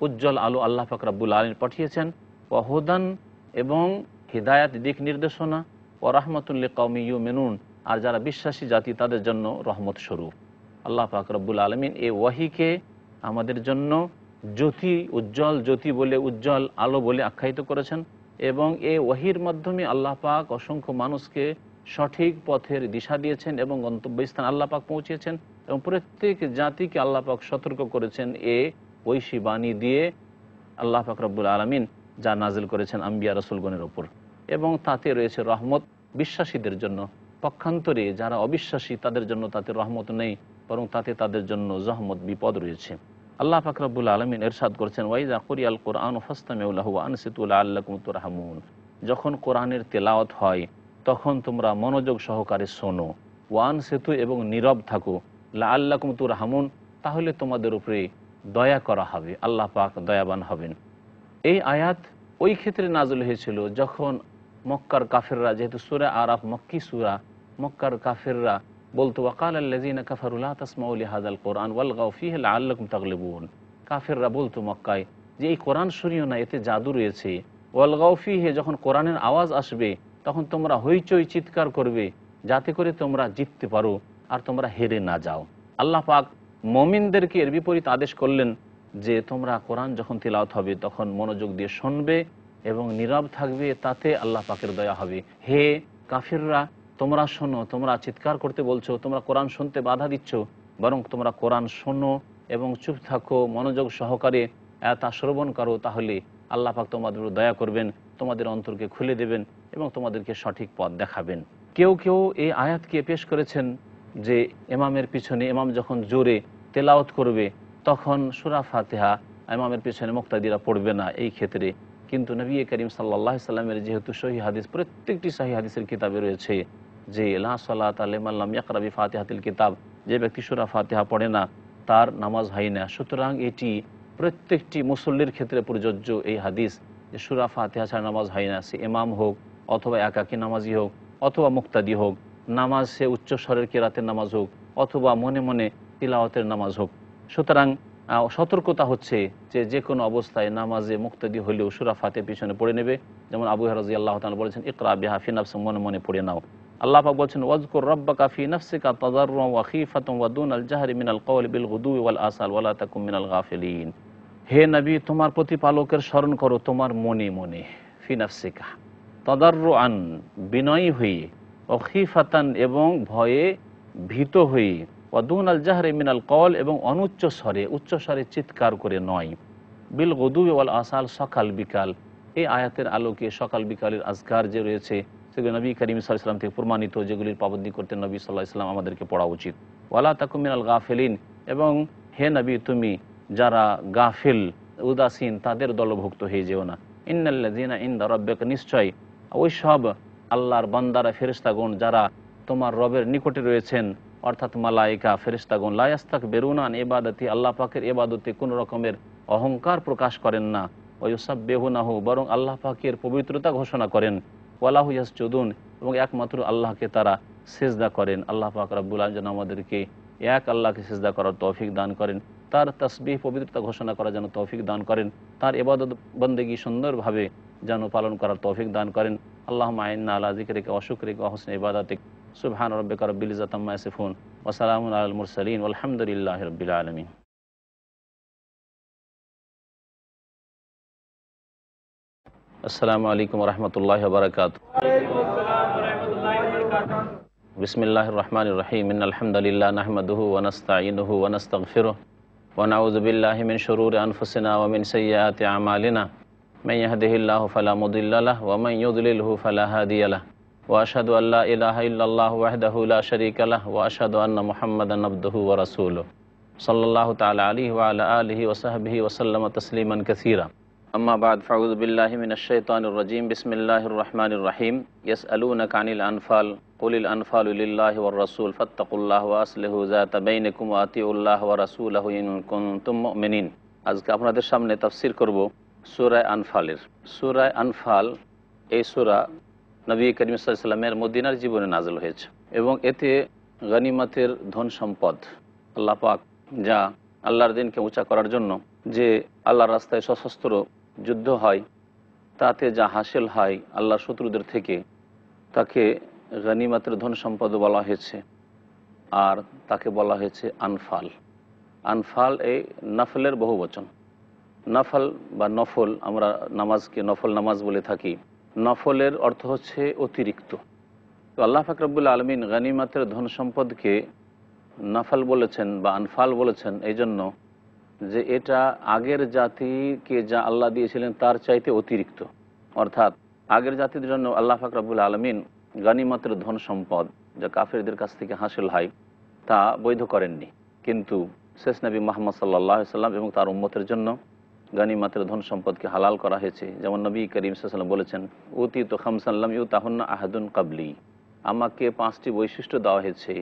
উজ্জ্বল আলো আল্লাহ পাক রব্বুল আলামিন পাঠিয়েছেন, ওয়া হুদান এবং হিদায়াত, দিক নির্দেশনা, ওয়া রাহমাতুল লিকাওমিন ইউমিনুন, আর যারা বিশ্বাসী জাতি তাদের জন্য রহমত স্বরূপ। আল্লাহ পাক রব্বুল আলামিন এই ওয়াহিকে আমাদের জন্য জ্যোতি, উজ্জ্বল জ্যোতি বলে, উজ্জ্বল আলো বলে আখ্যায়িত করেছেন, এবং এই ওয়াহির মাধ্যমে আল্লাহ পাক অসংখ্য মানুষকে সঠিক পথের দিশা দিয়েছেন এবং গন্তব্যস্থান আল্লাহ পাক পৌঁছেছেন, এবং প্রত্যেক জাতিকে আল্লাহ পাক সতর্ক করেছেন এ ঐশী বাণী দিয়ে আল্লাহ পাক রব্বুল আলামিন যা নাজিল করেছেন আম্বিয়া রাসূলগণের ওপর, এবং তাতে রয়েছে রহমত বিশ্বাসীদের জন্য। পক্ষান্তরে যারা অবিশ্বাসী তাদের জন্য তাতে রহমত নেই, বরং তাতে তাদের জন্য জহমত, বিপদ রয়েছে। আল্লাহ পাক রব্বুল আলামিন ইরশাদ করেছেন ওয়াইজা কুরিয়াল কুরআনু ফাসতামিউ লাহু ওয়া আনসিতু লাআল্লাকুম তুরহামুন, যখন কোরআনের তেলাওয়াত হয় তখন তোমরা মনোযোগ সহকারে শোনো, ওয়া আনসিতু এবং নীরব থাকো, লাআল্লাকুম তুরহামুন, তাহলে তোমাদের উপরে দয়া করা হবে, আল্লাহ পাক দয়াবান হবেন। এই আয়াত ওই ক্ষেত্রে নাযিল হয়েছিল যখন মক্কার কাফেররা, যেহেতু সূরা আরাফ মক্কি সূরা, মক্কার কাফেররা বলতো ওয়াকাল আল্লাযীনা কাফারু লা তাসমাউ লিহাযাল কুরআন ওয়ালগাউ ফীহি লাআল্লাকুম তাগলিবুন, কাফেররা বলতো মক্কায় যে এই কোরআন শুনিও না, এতে জাদু রয়েছে। ওয়ালগাউ ফিহি, যখন কোরআনের আওয়াজ আসবে তখন তোমরা হইচই চিৎকার করবে যাতে করে তোমরা জিততে পারো আর তোমরা হেরে না যাও। আল্লাহ পাক মুমিনদেরকে এর বিপরীত আদেশ করলেন যে তোমরা কোরআন যখন তিলাওয়াত হবে তখন মনোযোগ দিয়ে শুনবে এবং নীরব থাকবে, তাতে আল্লাহ পাকের দয়া হবে। হে কাফিররা, তোমরা শোনো, তোমরা চিৎকার করতে বলছো, তোমরা কোরআন শুনতে বাধা দিচ্ছ, বরং তোমরা কোরআন শোনো এবং চুপ থাকো, মনোযোগ সহকারে তা শ্রবণ করো, তাহলে আল্লাহ পাক তোমাদের উপর দয়া করবেন, তোমাদের অন্তরকে খুলে দেবেন এবং তোমাদেরকে সঠিক পথ দেখাবেন। কেউ কেউ এই আয়াতকে পেশ করেছেন যে ইমামের পিছনে, ইমাম যখন জোরে তেলাওয়াত করবে তখন সূরা ফাতিহা ইমামের পিছনে মুক্তাদিরা পড়বে না এই ক্ষেত্রে। কিন্তু নবী করিম সাল্লাল্লাহু আলাইহি সাল্লামের যেহেতু সহিহ হাদিস, প্রত্যেকটি সহিহ হাদিসের কিতাবে রয়েছে যে লা সালাতা লিমান লাম ইয়াকরা বিফাতিহাতিল কিতাব, যে ব্যক্তি সূরা ফাতিহা পড়ে না তার নামাজ হয় না। সুতরাং এটি প্রত্যেকটি মুসল্লির ক্ষেত্রে প্রযোজ্য এই হাদিস যে সূরা ফাতিহা ছাড়া নামাজ হয় না, সে ইমাম হোক অথবা একাকী নামাজি হোক অথবা মুক্তাদি হোক, নামাজ সে উচ্চস্বরের কেরাতের নামাজ হোক অথবা মনে মনে তিলাওয়াতের নামাজ হোক। সুতরাং সতর্কতা হচ্ছে যে যে কোনো অবস্থায় নামাজে মুক্তাদি হলেও সূরা ফাতিহার পিছনে পড়ে নেবে। যেমন আবু হুরায়রা রাদিয়াল্লাহু তাআলা বলেছেন, ইকরা বিহা ফি নাফসিক, মনে মনে পড়ে নাও। আল্লাহ পাক বলছেন, ওয়াজকুর রাব্বাকা ফি নাফসিকা তাদাররুআন ওয়া খীফাতান ওয়া দুনাল জাহরি মিনাল কওলি বিল গুদুই ওয়াল আসাল ওয়া লা তাকুম মিনাল গাফিলিন। হে নবী, তোমার প্রতিপালকের স্মরণ করো তোমার মনে মনে, ফি নাফসিকা তাদাররুআন, বিনয়ী হয়ে, ওয়া খীফাতান, এবং ভয়ে ভীত হয়ে, ওয়া দুনাল জাহরি মিনাল কওল, এবং অনুচ্চ স্বরে, উচ্চ স্বরে চিৎকার করে নয়, বিল গুদুই ওয়াল আসাল, সকাল বিকাল। এই আয়াতের আলোকে সকাল বিকালের আজকার যে রয়েছে সেগুলো নবী করিম সাল্লাল্লাহু আলাইহি ওয়াসাল্লাম থেকে প্রমাণিত, যেগুলির পাবন্দি করতে নবী সাল্লাল্লাহু আলাইহি ওয়াসাল্লাম আমাদেরকে পড়া উচিত। ওয়ালা তাকুম মিনাল গাফিলিন, এবং হে নবী তুমি যারা গাফিল উদাসীন তাদের দলভুক্ত হয়ে যেও না। ইন্নাল্লাযীনা ইনদা রাব্বিকা, নিশ্চয় ওই সব আল্লাহর বান্দারা ফেরেশতাগণ যারা তোমার রবের নিকটে রয়েছেন, অর্থাৎ মালায়েকা ফেরেশতাগণ, লা ইস্তাকবিরুনা আন ইবাদাতি, আল্লাহ পাকের ইবাদতে কোনো রকমের অহংকার প্রকাশ করেন না, ওয়া ইউসাব্বিহুনাহু, বরং আল্লাহ পাকের পবিত্রতা ঘোষণা করেন, ওয়ালাহু ইয়াসজুদুন, এবং একমাত্র আল্লাহকে তারা সিজদা করেন। আল্লাহ পাক রব্বুল আলামিন যেন আমাদেরকে এক আল্লাহকে সিজদা করার তৌফিক দান করেন, তার তাসবিহ পবিত্রতা ঘোষণা করার যেন তৌফিক দান করেন, তার ইবাদত বন্দেগী সুন্দরভাবে যেন পালন করার তৌফিক দান করেন। আল্লাহুম্মা আইন্না আলা যিকরিকা ওয়া শুকরিকা ওয়া হুসনি ইবাদাতিক। সুবহান রাব্বিকা রাব্বিল ইজ্জাতি আম্মা ইয়াসিফুন ওয়া সালামুন আলাল মুরসালিন ওয়ালহামদুলিল্লাহি রাব্বিল আলামিন। আসসালামু আলাইকুম ওয়া রাহমাতুল্লাহি ওয়া বারাকাতুহু। বিসমিল্লাহির রহমানির রহিম। ইন্নাল হামদালিল্লাহি নাহমাদুহু ওয়া নাস্তাঈনুহু ওয়া নাস্তাগফিরুহু ওয়া নাউযু বিল্লাহি মিন শুরুরি আনফুসিনা ওয়া মিন সাইয়্যাতি আমালিনা। মান ইয়াহদিহিল্লাহু ফালা মুদিল্লা লাহু ওয়া মান ইউদ্লিলহু ফালা হাদিয়া লাহু। ওয়া আশহাদু আল্লা ইলাহা ইল্লাল্লাহু ওয়াহদাহু লা শারীকা লাহু ওয়া আশহাদু আন্না মুহাম্মাদান আবদুহু ওয়া রাসূলুহু সাল্লাল্লাহু তাআলা আলাইহি ওয়া আলা আলিহি ওয়া সাহবিহি ওয়া সাল্লামা তাসলিমান কাসীরা। আম্মা বা'দ, ফাউযু বিল্লাহি মিনাশ শাইতানির রাজীম। বিসমিল্লাহির রহমানির রহিম। ইয়াসআলুনাকা আনিল আনফাল, কুলিল আনফালু লিল্লাহি ওয়ার রাসূল ফাত্তাকুল্লাহা ওয়া আসলিহু যাতা বাইনাকুম ওয়া আতিউল্লাহ ওয়া রাসূলাহু ইন কুনতুম মুমিনিন। আজকে আপনাদের সামনে তাফসীর করব সূরা আনফালের। সূরা আনফাল, এই সূরা নবী করিম সাল্লাল্লাহু আলাইহি ওয়াসাল্লামের মদিনার জীবনে নাযিল হয়েছে এবং এতে গনিমতের ধন সম্পদ, আল্লাহ পাক যা আল্লাহর দিনকে উঁচা করার জন্য যে আল্লাহর রাস্তায় সশস্ত্র যুদ্ধ হয় তাতে যা হাসিল হয় আল্লাহর শত্রুদের থেকে, তাকে গনিমতের ধন সম্পদ বলা হয়েছে। আর তাকে বলা হয়েছে আনফাল। আনফাল এই নফলের বহু বচন। নফল বা নফল, আমরা নামাজকে নফল নামাজ বলে থাকি। নফলের অর্থ হচ্ছে অতিরিক্ত। তো আল্লাহ পাক রব্বুল আলামিন গনিমতের ধন সম্পদকে নফল বলেছেন বা আনফাল বলেছেন এই জন্য যে এটা আগের জাতিকে যা আল্লাহ দিয়েছিলেন তার চাইতে অতিরিক্ত। অর্থাৎ আগের জাতিদের জন্য আল্লাহ পাক রব্বুল আলামিন গনিমতের ধন সম্পদ যা কাফেরদের কাছ থেকে হাসিল হয় তা বৈধ করেননি, কিন্তু শেষ নবী মুহাম্মদ সাল্লাল্লাহু আলাইহি ওয়াসাল্লাম এবং তার উম্মতের জন্য গনিমতের ধন সম্পদকে হালাল করা হয়েছে। যেমন নবী করিম সাল্লাল্লাহু আলাইহি ওয়াসাল্লাম বলেছেন, উতিতু খামসান লাম ইউতাহুন্না আহাদুন ক্বাবলি, আমাকে 5টি বৈশিষ্ট্য দেওয়া হয়েছে,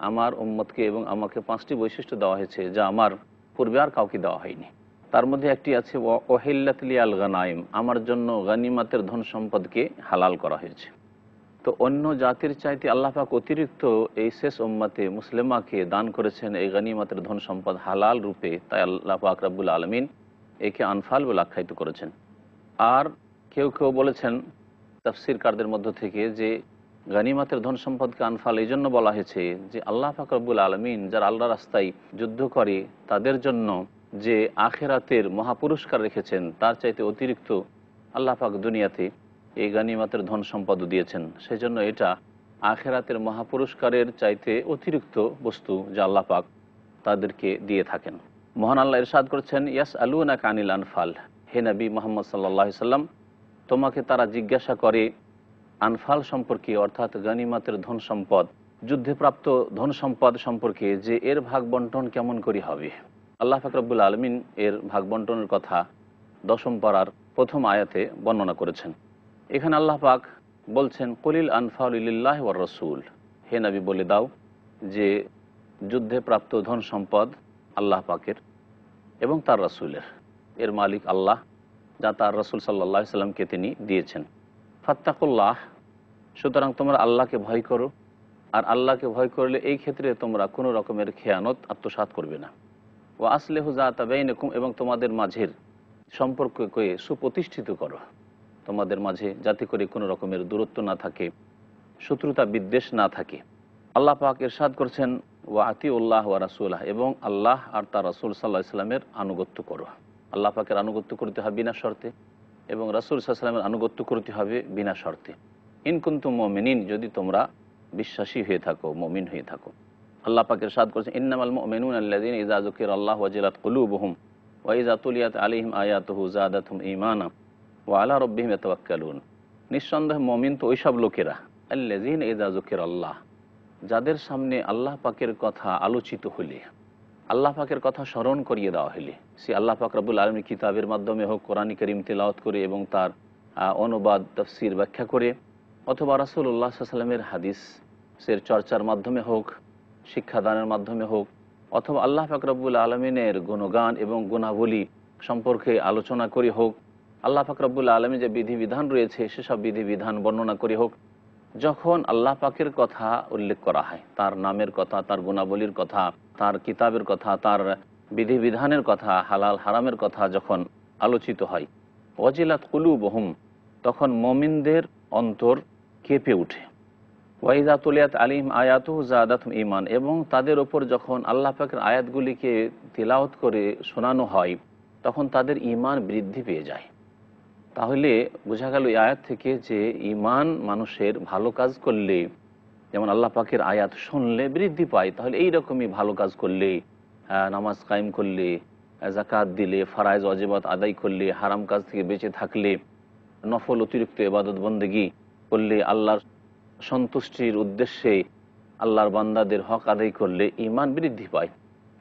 আমার উম্মতকে এবং আমাকে 5টি বৈশিষ্ট্য দেওয়া হয়েছে যা আমার পূর্বে আর কাউকে দেওয়া হয়নি। তার মধ্যে একটি আছে ওহিল্লাত লিয়াল গানাইম, আমার জন্য গনিমতের ধন সম্পদকে হালাল করা হয়েছে। তো অন্য জাতির চাইতে আল্লাহ পাক অতিরিক্ত এই শেষ উম্মতে মুসলিমাকে দান করেছেন এই গনিমতের ধন সম্পদ হালাল রূপে, তাই আল্লাহ পাক রব্বুল আলমিন একে আনফাল বলে আখ্যায়িত করেছেন। আর কেউ কেউ বলেছেন তাফসীরকারদের মধ্য থেকে যে গনিমতের ধন সম্পদকে আনফাল এই জন্য বলা হয়েছে যে আল্লাহ পাক রব্বুল আলমিন যারা আল্লাহ রাস্তায় যুদ্ধ করে তাদের জন্য যে আখেরাতের মহাপুরস্কার রেখেছেন তার চাইতে অতিরিক্ত আল্লাহ পাক দুনিয়াতে এই গনিমতের ধন সম্পদ দিয়েছেন। সেই জন্য এটা আখেরাতের মহাপুরস্কারের চাইতে অতিরিক্ত বস্তু যা আল্লাহ পাক তাদেরকে দিয়ে থাকেন। মহান আল্লাহ ইরশাদ করেছেন, ইয়াস আলুনা কানিল আনফাল, হে নবী মোহাম্মদ সাল্লাল্লাহু আলাইহি সাল্লাম, তোমাকে তারা জিজ্ঞাসা করে আনফাল সম্পর্কে, অর্থাৎ গনিমতের ধন সম্পদ, যুদ্ধে প্রাপ্ত ধন সম্পদ সম্পর্কে, যে এর ভাগ বন্টন কেমন করে হবে। আল্লাহ পাক রব্বুল আলমিন এর ভাগ বন্টনের কথা 10 পারার প্রথম আয়াতে বর্ণনা করেছেন। এখানে আল্লাহ পাক বলছেন, কুলিল আনফালু লিল্লাহি ওয়ার রাসূল, হে নবী বলে দাও যে যুদ্ধে প্রাপ্ত ধন সম্পদ আল্লাহ পাকের এবং তার রাসূলের, এর মালিক আল্লাহ, যা তার রাসূল সাল্লাল্লাহু আলাইহি সাল্লামকে তিনি দিয়েছেন। ফাত্তাকুল্লাহ, সুতরাং তোমরা আল্লাহকে ভয় করো, আর আল্লাহকে ভয় করলে এই ক্ষেত্রে তোমরা কোনো রকমের খেয়ানত আত্মসাৎ করবে না। ওয়া আসলিহু যাতা বাইনাকুম, এবং তোমাদের মাঝের সম্পর্ককে সুপ্রতিষ্ঠিত করো, তোমাদের মাঝে যাতে করে কোনো রকমের দূরত্ব না থাকে, শত্রুতা বিদ্বেষ না থাকে। আল্লাহ পাক ইরশাদ করছেন, ওয়া আতিউল্লাহ ওয়া রাসূলাহ, এবং আল্লাহ আর তার রাসূল সাল্লাল্লাহু আলাইহি সাল্লামের আনুগত্য করো। আল্লাহ পাকের আনুগত্য করতে হবে বিনা শর্তে, এবং রাসূল সাল্লাল্লাহু আলাইহি সাল্লামের আনুগত্য করতে হবে বিনা শর্তে। ইন কুনতুম মুমিনিন, যদি তোমরা বিশ্বাসী হয়ে থাকো, মুমিন হয়ে থাকো। আল্লাহ পাক ইরশাদ করেছেন, ইন্নামাল মুমিনুনা আল্লাযীনা ইযা যুকিরাল্লাহু ওয়াজিলাত কুলুবুহুম ওয়া ইযা তুলিয়াত আলাইহিম আয়াতুহু যাদাতহুম ঈমানা ওয়া আলা রাব্বিহিম ইয়াতাওয়াক্কালুন। নিঃসন্দেহে মুমিন তো ওইসব লোকেরা, আল্লাযীনা ইযা যুকিরাল্লাহ, যাদের সামনে আল্লাহ পাকের কথা আলোচিত হলে, আল্লাহ পাকের কথা স্মরণ করিয়ে দেওয়া হলে, সে আল্লাহ পাক রব্বুল আলামিন কিতাবের মাধ্যমে হোক, কোরআন কারীম তেলাওয়াত করে এবং তার অনুবাদ তাফসীর ব্যাখ্যা করে, অথবা রাসূলুল্লাহ সাল্লাল্লাহু আলাইহি ওয়াসাল্লামের হাদিসের চর্চার মাধ্যমে হোক, শিক্ষাদানের মাধ্যমে হোক, অথবা আল্লাহ পাক রব্বুল আলমিনের গুণগান এবং গুণাবলী সম্পর্কে আলোচনা করে হোক, আল্লাহ পাক রব্বুল আলমীর যে বিধিবিধান রয়েছে সেসব বিধিবিধান বর্ণনা করে হোক, যখন আল্লাহ পাকের কথা উল্লেখ করা হয়, তার নামের কথা, তার গুণাবলীর কথা, তার কিতাবের কথা, তার বিধিবিধানের কথা, হালাল হারামের কথা যখন আলোচিত হয়, ওয়াজিলাত কুলুবুহুম, তখন মুমিনদের অন্তর কেঁপে ওঠে। ওয়াইজা তুলিয়াত আলাইহিম আয়াতুহু যাদাতহুম ঈমান, এবং তাদের ওপর যখন আল্লাহ পাকের আয়াতগুলিকে তিলাওয়াত করে শোনানো হয় তখন তাদের ঈমান বৃদ্ধি পেয়ে যায়। তাহলে বোঝা গেল এই আয়াত থেকে যে ঈমান মানুষের ভালো কাজ করলে, যেমন আল্লাহ পাকের আয়াত শুনলে বৃদ্ধি পায়, তাহলে এই রকমই ভালো কাজ করলে, নামাজ কায়েম করলে, যাকাত দিলে, ফরায়েজ ওয়াজিবাত আদায় করলে, হারাম কাজ থেকে বেঁচে থাকলে, নফল অতিরিক্ত ইবাদত বন্দেগী করলে, আল্লাহর সন্তুষ্টির উদ্দেশ্যে আল্লাহর বান্দাদের হক আদায় করলে ঈমান বৃদ্ধি পায়।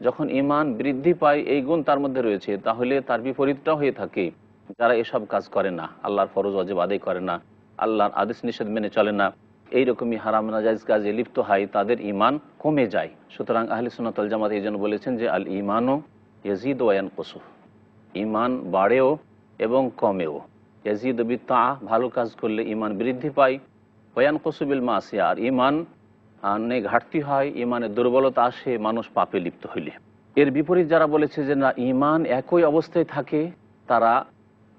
যখন ঈমান বৃদ্ধি পায়, এই গুণ তার মধ্যে রয়েছে, তাহলে তার বিপরীতটাও হয়ে থাকে। যারা এসব কাজ করে না, আল্লাহর ফরজ ওয়াজিব আদায় করে না, আল্লাহর আদেশ নিষেধ মেনে চলে না, এইরকমই হারাম নাজায়েজ কাজে লিপ্ত হয়, তাদের ঈমান কমে যায়। সুতরাং আহলে সুন্নাত ওয়াল জামাত এই জন্য বলেছেন যে আল ঈমানু ইয়াজিদু ওয়া ইয়ানকুসু, ঈমান বাড়েও এবং কমেও। ইয়াজিদু বিত্তাআ, ভালো কাজ করলে ঈমান বৃদ্ধি পায়, ওয়ায়ানকুসু বিল মাসিয়া, আর ঈমান ঘাটতি হয়, ঈমানের দুর্বলতা আসে মানুষ পাপে লিপ্ত হইলে। এর বিপরীত যারা বলেছে যে না, ঈমান একই অবস্থায় থাকে, তারা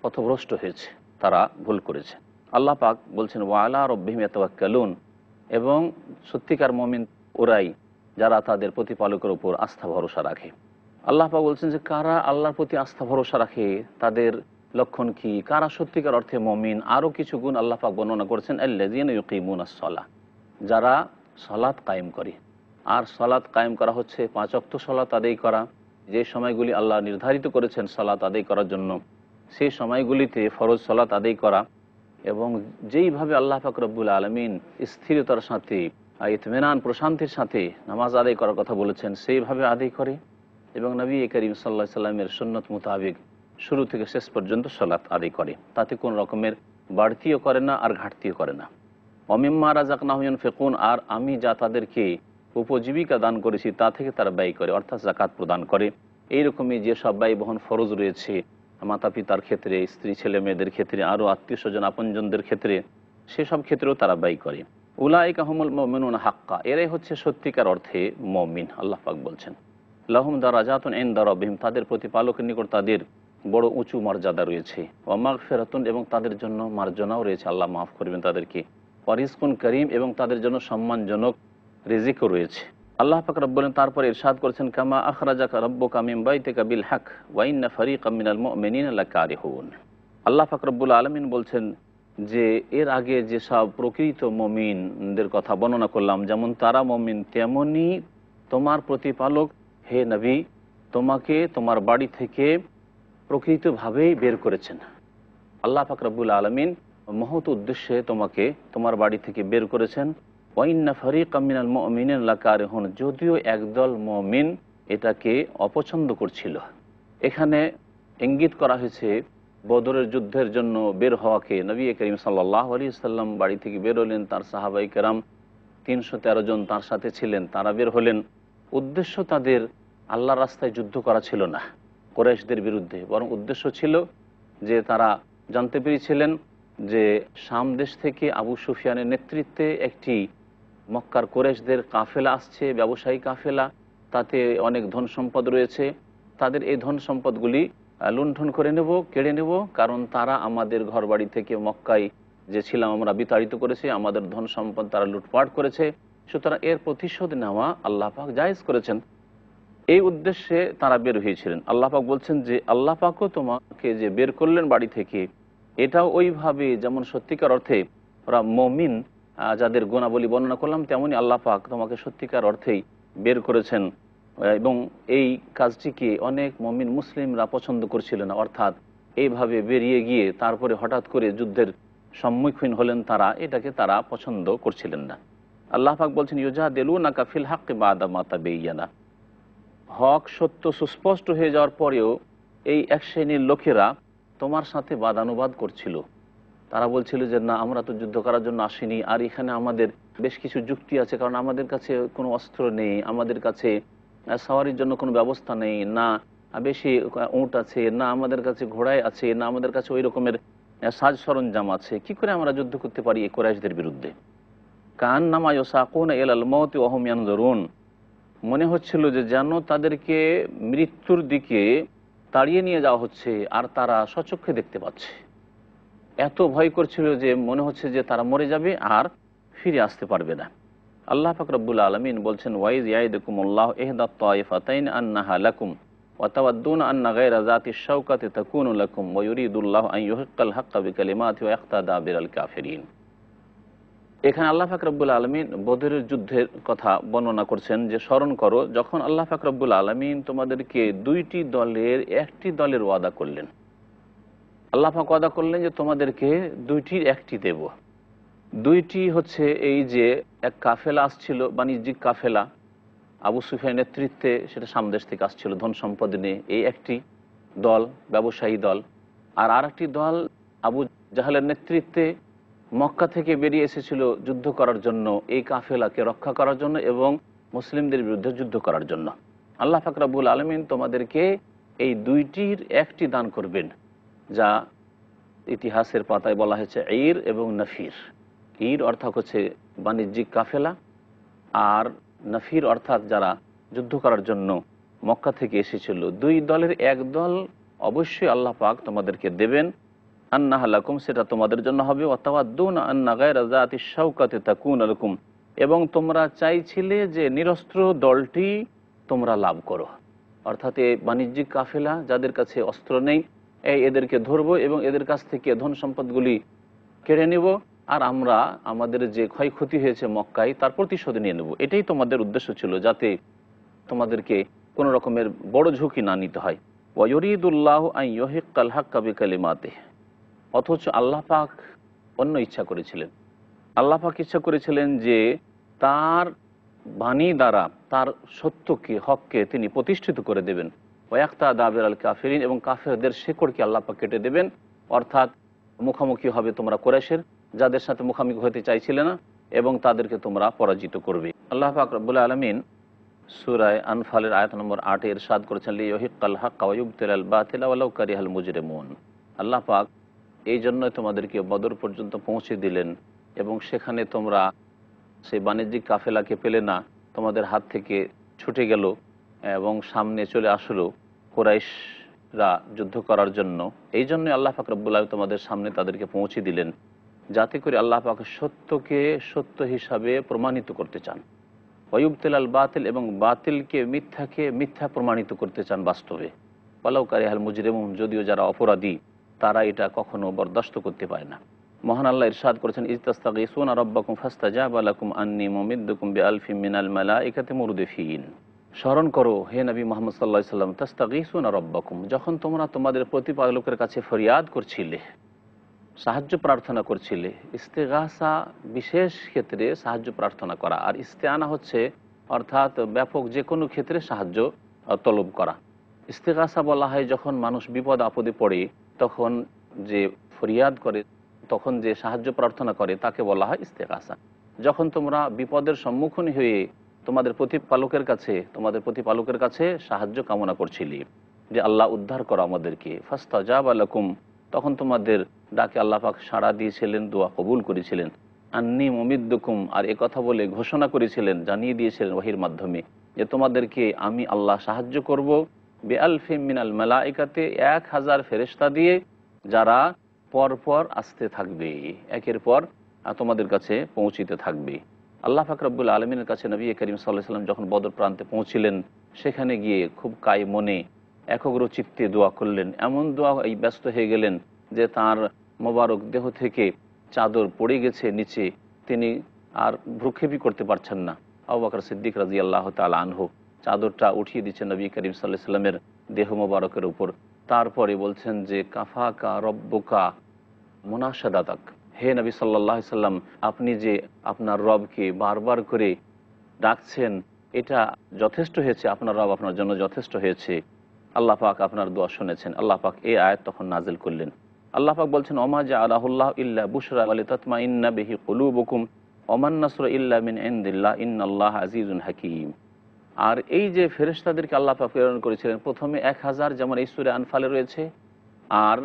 পথভ্রষ্ট হয়েছে, তারা ভুল করেছে। আল্লাহ পাক বলছেন, ওয়া আলা রাব্বিহিম ইয়াতাওয়াক্কালুন, এবং সত্যিকার মুমিন ওরাই যারা তাদের প্রতিপালকের উপর আস্থা ভরসা রাখে। আল্লাহ পাক বলছেন যে কারা আল্লাহর প্রতি আস্থা ভরসা রাখে, তাদের লক্ষণ কি, কারা সত্যিকার অর্থে মুমিন। আরও কিছু গুণ আল্লাহ পাক বর্ণনা করেছেন, আল্লাযীনা ইউকিমুনাস সালাহ, যারা সালাত কায়েম করে। আর সালাত কায়েম করা হচ্ছে 5 ওয়াক্ত সালাত আদায় করা, যে সময়গুলি আল্লাহ নির্ধারিত করেছেন সালাত আদায় করার জন্য, সেই সময়গুলিতে ফরজ সালাত আদায় করা, এবং যেইভাবে আল্লাহ পাক রব্বুল আলামিন স্থিরতার সাথে, ইতমিনান প্রশান্তির সাথে নামাজ আদায় করার কথা বলেছেন, সেইভাবে আদায় করে, এবং নবী করিম সাল্লাল্লাহু আলাইহি সাল্লামের সুন্নত মোতাবেক শুরু থেকে শেষ পর্যন্ত সালাত আদায় করে, তাতে কোনো রকমের বাড়তিও করে না আর ঘাটতিও করে না। ওমিম্মা রাযাকনাহুম ইউনফিকুন, আর আমি যা তাদেরকে উপজীবিকা দান করেছি তা থেকে তারা ব্যয় করে, অর্থাৎ যাকাত প্রদান করে। এইরকমই যে সব ব্যয় বহন ফরজ রয়েছে মাতা পিতার ক্ষেত্রে, স্ত্রী ছেলে মেয়েদের ক্ষেত্রে, আরও আত্মীয় স্বজন আপনজনদের ক্ষেত্রে, সেসব ক্ষেত্রেও তারা ব্যয় করে। উলাইকা হুমুল মুমিনুনা হাক্কা, এরাই হচ্ছে সত্যিকার অর্থে মুমিন। আল্লাহ পাক বলছেন লাহুম দারাজাতুন ইনদা রাব্বিহিম, তাদের প্রতিপালকের নিকট তাদের বড় উঁচু মর্যাদা রয়েছে। ওয়া মাগফিরাতুন, এবং তাদের জন্য মার্জনাও রয়েছে, আল্লাহ মাফ করবেন তাদেরকে। ওয়া রিজকুন কারীম, এবং তাদের জন্য সম্মানজনক রিজিকও রয়েছে। আল্লাহ পাক রব্বুল আলামিন তারপরে ইরশাদ করেছেন কামা আখরাজাকা রাব্বুকা মিন বাইতিকা বিল হক ওয়া ইন্না ফারীকাম মিনাল মুমিনিনা লাকারিহুন। আল্লাহ পাক রব্বুল আলামিন বলছেন যে এর আগে যেসব প্রকৃত মুমিনদের কথা বর্ণনা করলাম, যেমন তারা মুমিন, তেমনি তোমার প্রতিপালক হে নবী তোমাকে তোমার বাড়ি থেকে প্রকৃতভাবেই বের করেছেন। আল্লাহ পাক রব্বুল আলামিন মহৎ উদ্দেশ্যে তোমাকে তোমার বাড়ি থেকে বের করেছেন। ওয়াইন্না ফারীকাম মিনাল মুমিনিনা লাকারিহুন, যদিও একদল মুমিন এটাকে অপছন্দ করছিল। এখানে ইঙ্গিত করা হয়েছে বদরের যুদ্ধের জন্য বের হওয়াকে। নবী করিম সাল্লাল্লাহু আলাইহি ওয়াসাল্লাম বাড়ি থেকে বের হলেন, তার সাহাবায়ে কেরাম 313 জন তার সাথে ছিলেন, তারা বের হলেন। উদ্দেশ্য তাদের আল্লাহর রাস্তায় যুদ্ধ করা ছিল না কুরাইশদের বিরুদ্ধে, বরং উদ্দেশ্য ছিল যে তারা জানতে পেরেছিলেন যে শাম দেশ থেকে আবু সুফিয়ানের নেতৃত্বে একটি মক্কার কুরাইশদের কাফেলা আসছে, ব্যবসায়ী কাফেলা, তাতে অনেক ধন সম্পদ রয়েছে। তাদের এই ধন সম্পদগুলি লুণ্ঠন করে নেব, কেড়ে নেব, কারণ তারা আমাদের ঘরবাড়ি থেকে মক্কায় যে ছিলাম আমরা বিতাড়িত করেছে, আমাদের ধন সম্পদ তারা লুটপাট করেছে, সুতরাং এর প্রতিশোধ নেওয়া আল্লাহ পাক জায়েজ করেছেন। এই উদ্দেশ্যে তারা বের হয়েছিলেন। আল্লাহ পাক বলছেন যে আল্লাহ পাকও তোমাকে যে বের করলেন বাড়ি থেকে, এটাও ওইভাবে যেমন সত্যিকার অর্থে ওরা মুমিন যাদের গুণাবলী বর্ণনা করলাম, তেমনি আল্লাহ পাক তোমাকে সত্যিকার অর্থেই বের করেছেন। এবং এই কাজটিকে অনেক মুমিন মুসলিমরা পছন্দ করছিল না, অর্থাৎ এইভাবে বেরিয়ে গিয়ে তারপরে হঠাৎ করে যুদ্ধের সম্মুখীন হলেন তারা, এটাকে তারা পছন্দ করছিলেন না। আল্লাহ পাক বলছেন ইউজাদিলুনাকা ফিল হাক্কি বাদা মা তাবায়্যানা, হক সত্য সুস্পষ্ট হয়ে যাওয়ার পরেও এই এক শ্রেণীর লোকেরা তোমার সাথে বাদানুবাদ করছিল। তারা বলছিল যে না, আমরা তো যুদ্ধ করার জন্য আসিনি, আর এখানে আমাদের বেশ কিছু যুক্তি আছে, কারণ আমাদের কাছে কোনো অস্ত্র নেই, আমাদের কাছে সাওয়ারির জন্য কোনো ব্যবস্থা নেই, না বেশি উট আছে, না আমাদের কাছে ঘোড়ায় আছে, না আমাদের কাছে ওই রকমের সাজ সরঞ্জাম আছে, কি করে আমরা যুদ্ধ করতে পারি এই কুরাইশদের বিরুদ্ধে। কান্নামা ইউসাকুনা ইলাল মাউতি ওয়া হুম ইয়ানজুরুন, মনে হচ্ছিল যে যেন তাদেরকে মৃত্যুর দিকে তাড়িয়ে নিয়ে যাওয়া হচ্ছে আর তারা স্বচক্ষে দেখতে পাচ্ছে। এত ভয় করছিল যে মনে হচ্ছে যে তারা মরে যাবে আর ফিরে আসতে পারবে না। আল্লাহ পাক রব্বুল আলামিন বলছেন ওয়াইজ ইয়াইদুকুমুল্লাহু ইহদা তায়ফাতাইন আন্নাহা লাকুম ওয়া তাওয়াদ্দুনা আন্না গায়রা যাতিশ শাওকাতি তাকুনু লাকুম ওয়া ইউরিদুল্লাহু আন ইউহিক্কাল হাক্কা বিকালিমাতি ওয়া ইয়াক্তাদা বিল কাফিরিন। এখানে আল্লাহ পাক রব্বুল আলামিন বদরের যুদ্ধের কথা বর্ণনা করছেন যে স্মরণ করো যখন আল্লাহ পাক রব্বুল আলামিন তোমাদেরকে দুইটি দলের একটি দলের ওয়াদা করলেন। আল্লাহ পাক ওয়াদা করলেন যে তোমাদেরকে দুইটির একটি দেব। দুইটি হচ্ছে এই যে এক কাফেলা আসছিল, বাণিজ্যিক কাফেলা, আবু সুফিয়ানের নেতৃত্বে, সেটা সামদেশ থেকে আসছিল ধন সম্পদ নিয়ে, এই একটি দল ব্যবসায়ী দল। আর আরেকটি দল আবু জাহালের নেতৃত্বে মক্কা থেকে বেরিয়ে এসেছিল যুদ্ধ করার জন্য, এই কাফেলাকে রক্ষা করার জন্য এবং মুসলিমদের বিরুদ্ধে যুদ্ধ করার জন্য। আল্লাহ পাক রব্বুল আলামিন তোমাদেরকে এই দুইটির একটি দান করবেন, যা ইতিহাসের পাতায় বলা হয়েছে ঈর এবং নফির। ঈর অর্থাৎ হচ্ছে বাণিজ্যিক কাফেলা, আর নফির অর্থাৎ যারা যুদ্ধ করার জন্য মক্কা থেকে এসেছিল। দুই দলের এক দল অবশ্যই আল্লাহ পাক তোমাদেরকে দেবেন। আন্নাহা লাকুম, সেটা তোমাদের জন্য হবে। ওয়া তাওয়াদ্দুনা আন্না গায়রা যাতিশ শাওকাতি তাকুনু লাকুম, এবং তোমরা চাইছিলে যে নিরস্ত্র দলটি তোমরা লাভ করো, অর্থাৎ এই বাণিজ্যিক কাফেলা যাদের কাছে অস্ত্র নেই, এদেরকে ধরবো এবং এদের কাছ থেকে ধন সম্পদগুলি কেড়ে নেব, আর আমরা আমাদের যে ক্ষয়ক্ষতি হয়েছে মক্কায় তার প্রতিশোধ নিয়ে নেব। এটাই তোমাদের উদ্দেশ্য ছিল, যাতে তোমাদেরকে কোনো রকমের বড় ঝুঁকি না নিতে হয়। ওয়া ইউরিদুল্লাহু আন ইউহিক্কাল হাক্কা বিকালিমাতিহি, অথচ আল্লাহ পাক অন্য ইচ্ছা করেছিলেন। আল্লাহ পাক ইচ্ছা করেছিলেন যে তার বাণী দ্বারা তার সত্যকে, হককে তিনি প্রতিষ্ঠিত করে দেবেন। ওয়াক্তাদা বিল কাফিরিন, এবং কাফেরদের শেকড়কে আল্লাহ পাক কেটে দেবেন, অর্থাৎ মুখোমুখি হবে তোমরা কুরাইশের, যাদের সাথে মুখোমুখি হতে চাইছিলে না, এবং তাদেরকে তোমরা পরাজিত করবে। আল্লাহ পাক রব্বুল আলামিন সূরা আনফালের আয়াত নম্বর 8 এর ইরশাদ করেছেন লিইউহিক্কাল হাক্কা ওয়া ইউবতিলাল বাতিলা ওয়ালাউ কারিহাল মুজরিমুন। আল্লাহ পাক এই জন্যই তোমাদেরকে বদর পর্যন্ত পৌঁছে দিলেন, এবং সেখানে তোমরা সেই বাণিজ্যিক কাফেলাকে পেলে না, তোমাদের হাত থেকে ছুটে গেল এবং সামনে চলে আসলো কুরাইশরা যুদ্ধ করার জন্য। এই জন্য আল্লাহ পাক রব্বুল আলামিন তোমাদের সামনে তাদেরকে পৌঁছে দিলেন, যাতে করে আল্লাহ পাক সত্যকে সত্য হিসাবে প্রমাণিত করতে চান, ওয়ুবতিল আল বাতিল, এবং বাতিলকে মিথ্যাকে মিথ্যা প্রমাণিত করতে চান বাস্তবে। ওয়ালাউ কারিহাল মুজরিমুন, যদিও যারা অপরাধী তারা এটা কখনো বরদাস্ত করতে পারে না। মহান আল্লাহ ইরশাদ করেছেন, ইস্তাস্তাগীসুনা রাব্বাকুম ফাস্তাজাবা লাকুম আন্নী মুমিদ্দুকুম বিআলফিম মিনাল মালাইকাতি মুরদিফিন। স্মরণ করো হে নবী মুহাম্মদ সাল্লাল্লাহু আলাইহি ওয়াসাল্লাম, তাস্তাগীসুনা রাব্বাকুম, যখন তোমরা তোমাদের প্রতিপালকের কাছে ফরিয়াদ করছিলে, সাহায্য প্রার্থনা করছিলে। ইস্তেগাসা বিশেষ ক্ষেত্রে সাহায্য প্রার্থনা করা, আর ইস্তেআনা হচ্ছে অর্থাৎ ব্যাপক যে কোনো ক্ষেত্রে সাহায্য তলব করা। ইস্তেগাসা বলা হয় যখন মানুষ বিপদ আপদে পড়ে তখন যে ফরিয়াদ করে, তখন যে সাহায্য প্রার্থনা করে তাকে বলা হয় ইস্তেগাসা। যখন তোমরা বিপদের সম্মুখীন হয়ে তোমাদের প্রতিপালকের কাছে সাহায্য কামনা করছিলে যে আল্লাহ উদ্ধার করো আমাদেরকে, ফাস্তাজাবা লাকুম, তখন তোমাদের ডাকে আল্লাহ পাক সাড়া দিয়েছিলেন, দোয়া কবুল করেছিলেন। আন্নী মুমিদ্দুকুম, আর কথা বলে ঘোষণা করেছিলেন, জানিয়ে দিয়েছিলেন ওহির মাধ্যমে যে তোমাদেরকে আমি আল্লাহ সাহায্য করব বিআলফিম মিনাল মালাইকাতে, 1000 ফেরেশতা দিয়ে, যারা পরপর আসতে থাকবে, একের পর তোমাদের কাছে পৌঁছিতে থাকবে। আল্লাহ পাক রব্বুল আলমিনের কাছে নবী করিম সাল্লাল্লাহু আলাইহি ওয়াসাল্লাম যখন বদর প্রান্তে পৌঁছিলেন, সেখানে গিয়ে খুব মনে একগ্র চিত্তে দোয়া করলেন। এমন দোয়া ব্যস্ত হয়ে গেলেন যে তার মোবারক দেহ থেকে চাদর পড়ে গেছে নিচে, তিনি আর ভ্রুক্ষেপই করতে পারছেন না। আবু বকর সিদ্দিক রাদিয়াল্লাহু তাআলা আনহু চাদরটা উঠিয়ে দিচ্ছেন নবী করিম সাল্লাল্লাহু আলাইহি ওয়াসাল্লামের দেহ মোবারকের উপর। তারপরে বলছেন যে কাফাকা রব্বুকা মুনাশাদাতাক, হে নবী সাল্লাল্লাহু আলাইহি ওয়াসাল্লাম, আপনি যে আপনার রবকে বারবার করে ডাকছেন, এটা যথেষ্ট হয়েছে, আপনার রব আপনার জন্য যথেষ্ট হয়েছে, আল্লাহ পাক আপনার দোয়া শুনেছেন। আল্লাহ পাক এই আয়াত তখন নাজিল করলেন। আল্লাহ পাক বলছেন, ওমা জাআলাহুল্লাহু ইল্লা বুশরা ওয়া লিতাতমাইন্না বিহি কুলুবুকুম ওমান নাসরু ইল্লা মিন ইনদিল্লাহ ইন্নাল্লাহা আজিজুন হাকীম। আর এই যে ফেরেশতাদেরকে আল্লাহ পাক প্রেরণ করেছিলেন, প্রথমে 1000 যেমন এই সূরা আনফালে রয়েছে, আর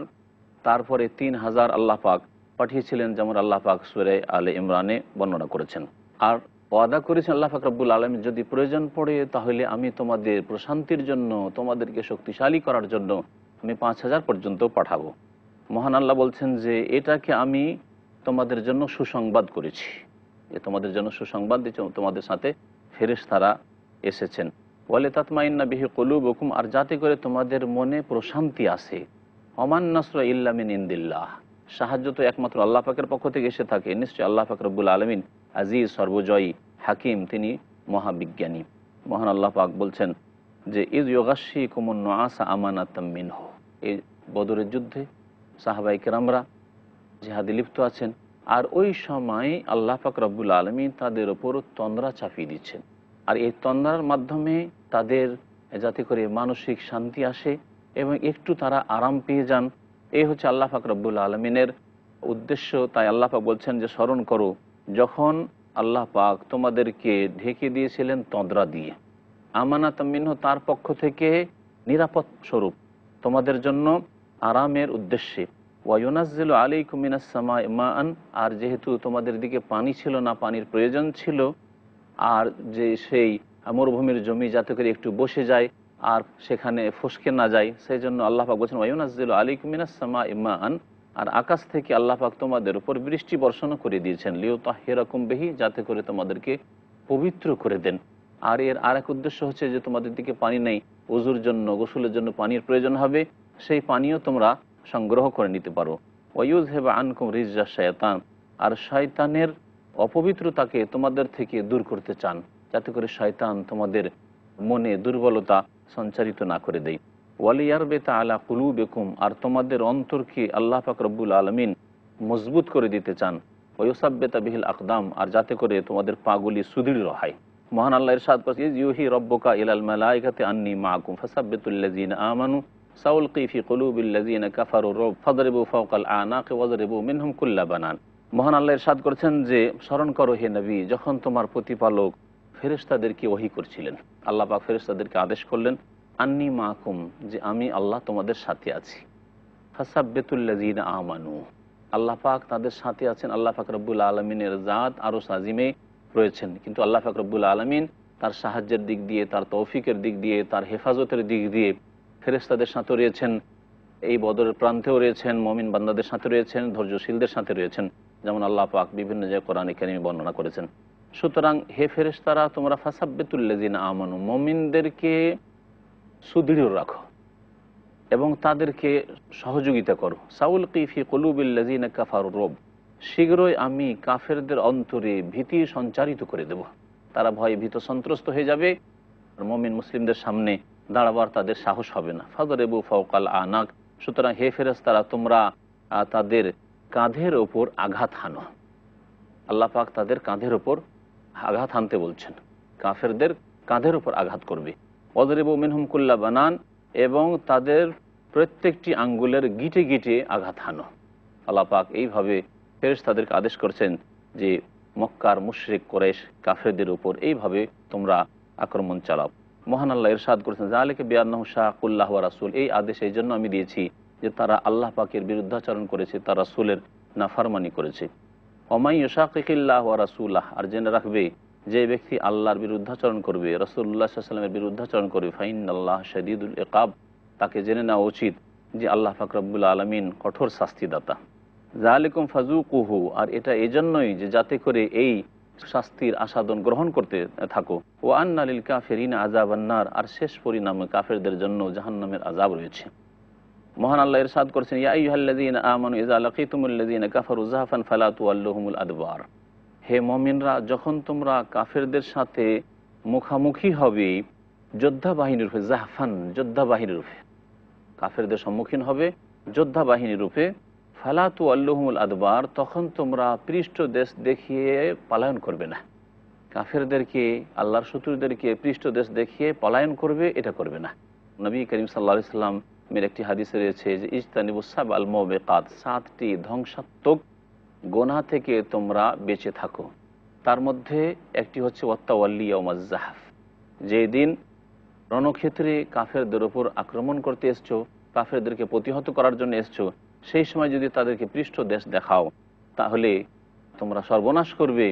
তারপরে 3000 আল্লাহ পাক পাঠিয়েছিলেন, যেমন আল্লাহ পাক সূরা আলে ইমরানে বর্ণনা করেছেন। আর ওয়াদা করেছেন আল্লাহ পাক রব্বুল আলামিন, যদি প্রয়োজন পড়ে তাহলে আমি তোমাদের প্রশান্তির জন্য, তোমাদেরকে শক্তিশালী করার জন্য আমি 5000 পর্যন্ত পাঠাবো। মহান আল্লাহ বলছেন যে এটাকে আমি তোমাদের জন্য সুসংবাদ করেছি, যে তোমাদের জন্য সুসংবাদ দিচ্ছি, তোমাদের সাথে ফেরেশতারা এসেছেন। ওয়ালে তাতমাইন্না বিহি কুলুবুকুম, আর যাতে করে তোমাদের মনে প্রশান্তি আসে। ওমান নাসরু ইল্লা মিন ইনদিল্লাহ, সাহায্য তো একমাত্র আল্লাহ পাকের পক্ষ থেকে এসে থাকে। নিশ্চয়ই আল্লাহ পাক রব্বুল আলামিন আজিজ, সর্বজয়ী, হাকিম, তিনি মহাবিজ্ঞানী। মহান আল্লাহ পাক বলছেন যে ইয ইউগাশশিকুমুন নুআসা আমানাতাম মিনহু, এই বদরের যুদ্ধে সাহাবায়ে কেরামরা জিহাদে লিপ্ত আছেন, আর ওই সময় আল্লাহ পাক রব্বুল আলামিন তাদের ওপর তন্দ্রা চাপিয়ে দিচ্ছেন। আর এই তন্দ্রার মাধ্যমে তাদের যাতে করে মানসিক শান্তি আসে এবং একটু তারা আরাম পেয়ে যান, এই হচ্ছে আল্লাহ পাক রব্বুল আলমিনের উদ্দেশ্য। তাই আল্লাহ পাক বলছেন যে স্মরণ করো যখন আল্লাহ পাক তোমাদেরকে ঢেকে দিয়েছিলেন তন্দ্রা দিয়ে, আমানাতাম মিনহু, তার পক্ষ থেকে নিরাপদ স্বরূপ তোমাদের জন্য আরামের উদ্দেশ্যে। ওয়ায়ুনাজ্জিলু আলাইকুম মিনাস সামাই মাআন, আর যেহেতু তোমাদের দিকে পানি ছিল না, পানির প্রয়োজন ছিল, আর যে সেই মরুভূমির জমি যাতে করে একটু বসে যায় আর সেখানে ফসকে না যায়, সেই জন্য আল্লাহ পাক বলছেন ওয়ায়ুনাজ্জিলু আলাইকুম মিনাস সামাই মাআন, আর আকাশ থেকে আল্লাহ পাক তোমাদের উপর বৃষ্টি বর্ষণ করে দিয়েছেন, লিউতাহহিরাকুম বিহি, যাতে করে তোমাদেরকে পবিত্র করে দেন। আর এর আরেক উদ্দেশ্য হচ্ছে যে তোমাদের দিকে পানি নেই, ওযুর জন্য, গোসলের জন্য পানির প্রয়োজন হবে, সেই পানিও তোমরা সংগ্রহ করে নিতে পারো। ওয়ায়ুযহিবা আনকুম রিজ্জা শায়তান, আর শয়তানের অপবিত্রতাকে তোমাদের থেকে দূর করতে চান, যাতে করে শয়তান তোমাদের মনে দুর্বলতা সঞ্চারিত না করে দেয়। ওয়ালিয়ারবিতা আলা কুলুবিকুম, আর তোমাদের অন্তরকে আল্লাহ পাক রব্বুল আলামিন মজবুত করে দিতে চান। ওয়ুসাব্বিতা বিহিল আকদাম, আর যাতে করে তোমাদের পাগুলি সুদৃঢ় হয়। মহান আল্লাহ ইরশাদ করেছেন, ইয ইউহি রব্বুকা ইলাল মালাইকাতি আন্নী মাআকুম ফাসাব্বিতুল্লাযীনা আমানু সাউলকি ফি কুলুবিল্লাযীনা কাফারু রুব ফাদরিবু ফাওকাল আনাকি ওয়াজরিবু মিনহুম কুল্লা বানান। মহান আল্লাহ ইরশাদ করেছেন যে স্মরণ করো হে নবী, যখন তোমার প্রতিপালক ফেরেশতাদেরকে ওহী করছিলেন, আল্লাহ পাক ফেরেশতাদেরকে আদেশ করলেন আন্নী মাআকুম, যে আমি আল্লাহ তোমাদের সাথে আছি। ফাসাব্বিতুল্লাযীনা আমানু, আল্লাহ পাক তাদের সাথে আছেন, আল্লাহ পাক রব্বুল আলমিনের জাত আরশ আজিমে রয়েছেন, কিন্তু আল্লাহ পাক রব্বুল আলমিন তার সাহায্যের দিক দিয়ে, তার তৌফিকের দিক দিয়ে, তার হেফাজতের দিক দিয়ে ফেরেশতাদের সাথে রয়েছেন, এই বদরের প্রান্তেও রয়েছেন, মমিন বান্দাদের সাথে রয়েছেন, ধৈর্যশীলদের সাথে রয়েছেন, যেমন আল্লাহ পাক বিভিন্ন জায়গায় কোরআনে কারিমে বর্ণনা করেছেন। সুতরাং হে ফেরেশতারা, তোমরা ফাসাব্বিতুল্লাযিনা আমানু, মমিনদেরকে সুদৃঢ় রাখো এবং তাদেরকে সহযোগিতা করো। সাউলকি ফি কুলুবিল্লাযিনা কাফারু রুব, শীঘ্রই আমি কাফেরদের অন্তরে ভীতি সঞ্চারিত করে দেব, তারা ভয়ে ভীত সন্ত্রস্ত হয়ে যাবে, আর মুমিন মুসলিমদের সামনে দাঁড়াবার তাদের সাহস হবে না। ফাদরিবু ফাওকাল আনাক, সুতরাং হে ফেরেশতারা, তোমরা তাদের কাঁধের ওপর আঘাত হানো। আল্লাহ পাক তাদের কাঁধের ওপর আঘাত হানতে বলছেন, কাফেরদের কাঁধের ওপর আঘাত করবে। ওয়াদরিবু মিনহুম কুল্লা বানান, এবং তাদের প্রত্যেকটি আঙ্গুলের গিটে গিটে আঘাত হানো। আল্লাহ পাক এইভাবে ফেরেশতাদেরকে আদেশ করছেন যে মক্কার মুশরিক কুরাইশ কাফেরদের উপর এইভাবে তোমরা আক্রমণ চালাও। মহান আল্লাহ ইরশাদ করেছেন, যালিকা বিআন্নাহু শাকুল্লাহ ওয়া রাসূল, এই আদেশ এই জন্য আমি দিয়েছি যে তারা আল্লাহ পাকের বিরুদ্ধাচরণ করেছে, তার রাসূলের নাফরমানি করেছে। ওমাই ইউশাকিকিল্লাহ ওয়া রাসূলাহ, আর জেনে রাখবে যে ব্যক্তি আল্লাহর বিরুদ্ধাচরণ করবে, রাসূলুল্লাহ সাল্লাল্লাহু আলাইহি ওয়াসাল্লামের বিরুদ্ধাচরণ করবে, ফাইনাল্লাহ শাদীদুল ইকাব, তাকে জেনে নেওয়া উচিত যে আল্লাহ পাক রব্বুল আলামিন কঠোর শাস্তিদাতা। যালিকুম ফাযুকুহু, আর এটা এজন্যই যে যাতে করে এই শাস্তির আস্বাদন গ্রহণ করতে থাকো। ওয়া আন্না লিল কাফিরিনা আযাবান নার, আর শেষ পরিণামে কাফেরদের জন্য জাহান্নামের আযাব রয়েছে। মহান আল্লাহ ইরশাদ করেছেন, ইয়া আইয়ুহাল্লাযীনা আমানু ইযা লাকীতুমুল্লাযীনা কাফারু যাহফান ফালা তুওয়াল্লুহুমুল আদবার, হে মুমিনরা, যখন তোমরা কাফেরদের সাথে মুখামুখি হবে যোদ্ধা বাহিনীর রূপে, জাহফান যোদ্ধা বাহিনীর রূপে, কাফেরদের সম্মুখীন হবে যোদ্ধা বাহিনীর রূপে, ফালা তুওয়াল্লুহুমুল আদবার, তখন তোমরা পৃষ্ঠ দেশ দেখিয়ে পলায়ন করবে না। কাফেরদেরকে, আল্লাহর শত্রুদেরকে পৃষ্ঠ দেশ দেখিয়ে পলায়ন করবে, এটা করবে না। নবী করিম সাল্লাল্লাহু আলাইহি সাল্লামের একটি হাদিসে রয়েছে যে ইজতানিবুস সাবআল মুবিকাত, 7টি ধ্বংসাত্মক গোনাহ থেকে তোমরা বেঁচে থাকো। তার মধ্যে একটি হচ্ছে ওয়াত্তাওয়াল্লি ইয়াউমাজ জাহফ, যেদিন রণক্ষেত্রে কাফেরদের উপর আক্রমণ করতে এসছো, কাফেরদেরকে প্রতিহত করার জন্য এসছো, সেই সময় যদি তাদেরকে পৃষ্ঠ দেশ দেখাও, তাহলে তোমরা সর্বনাশ করবে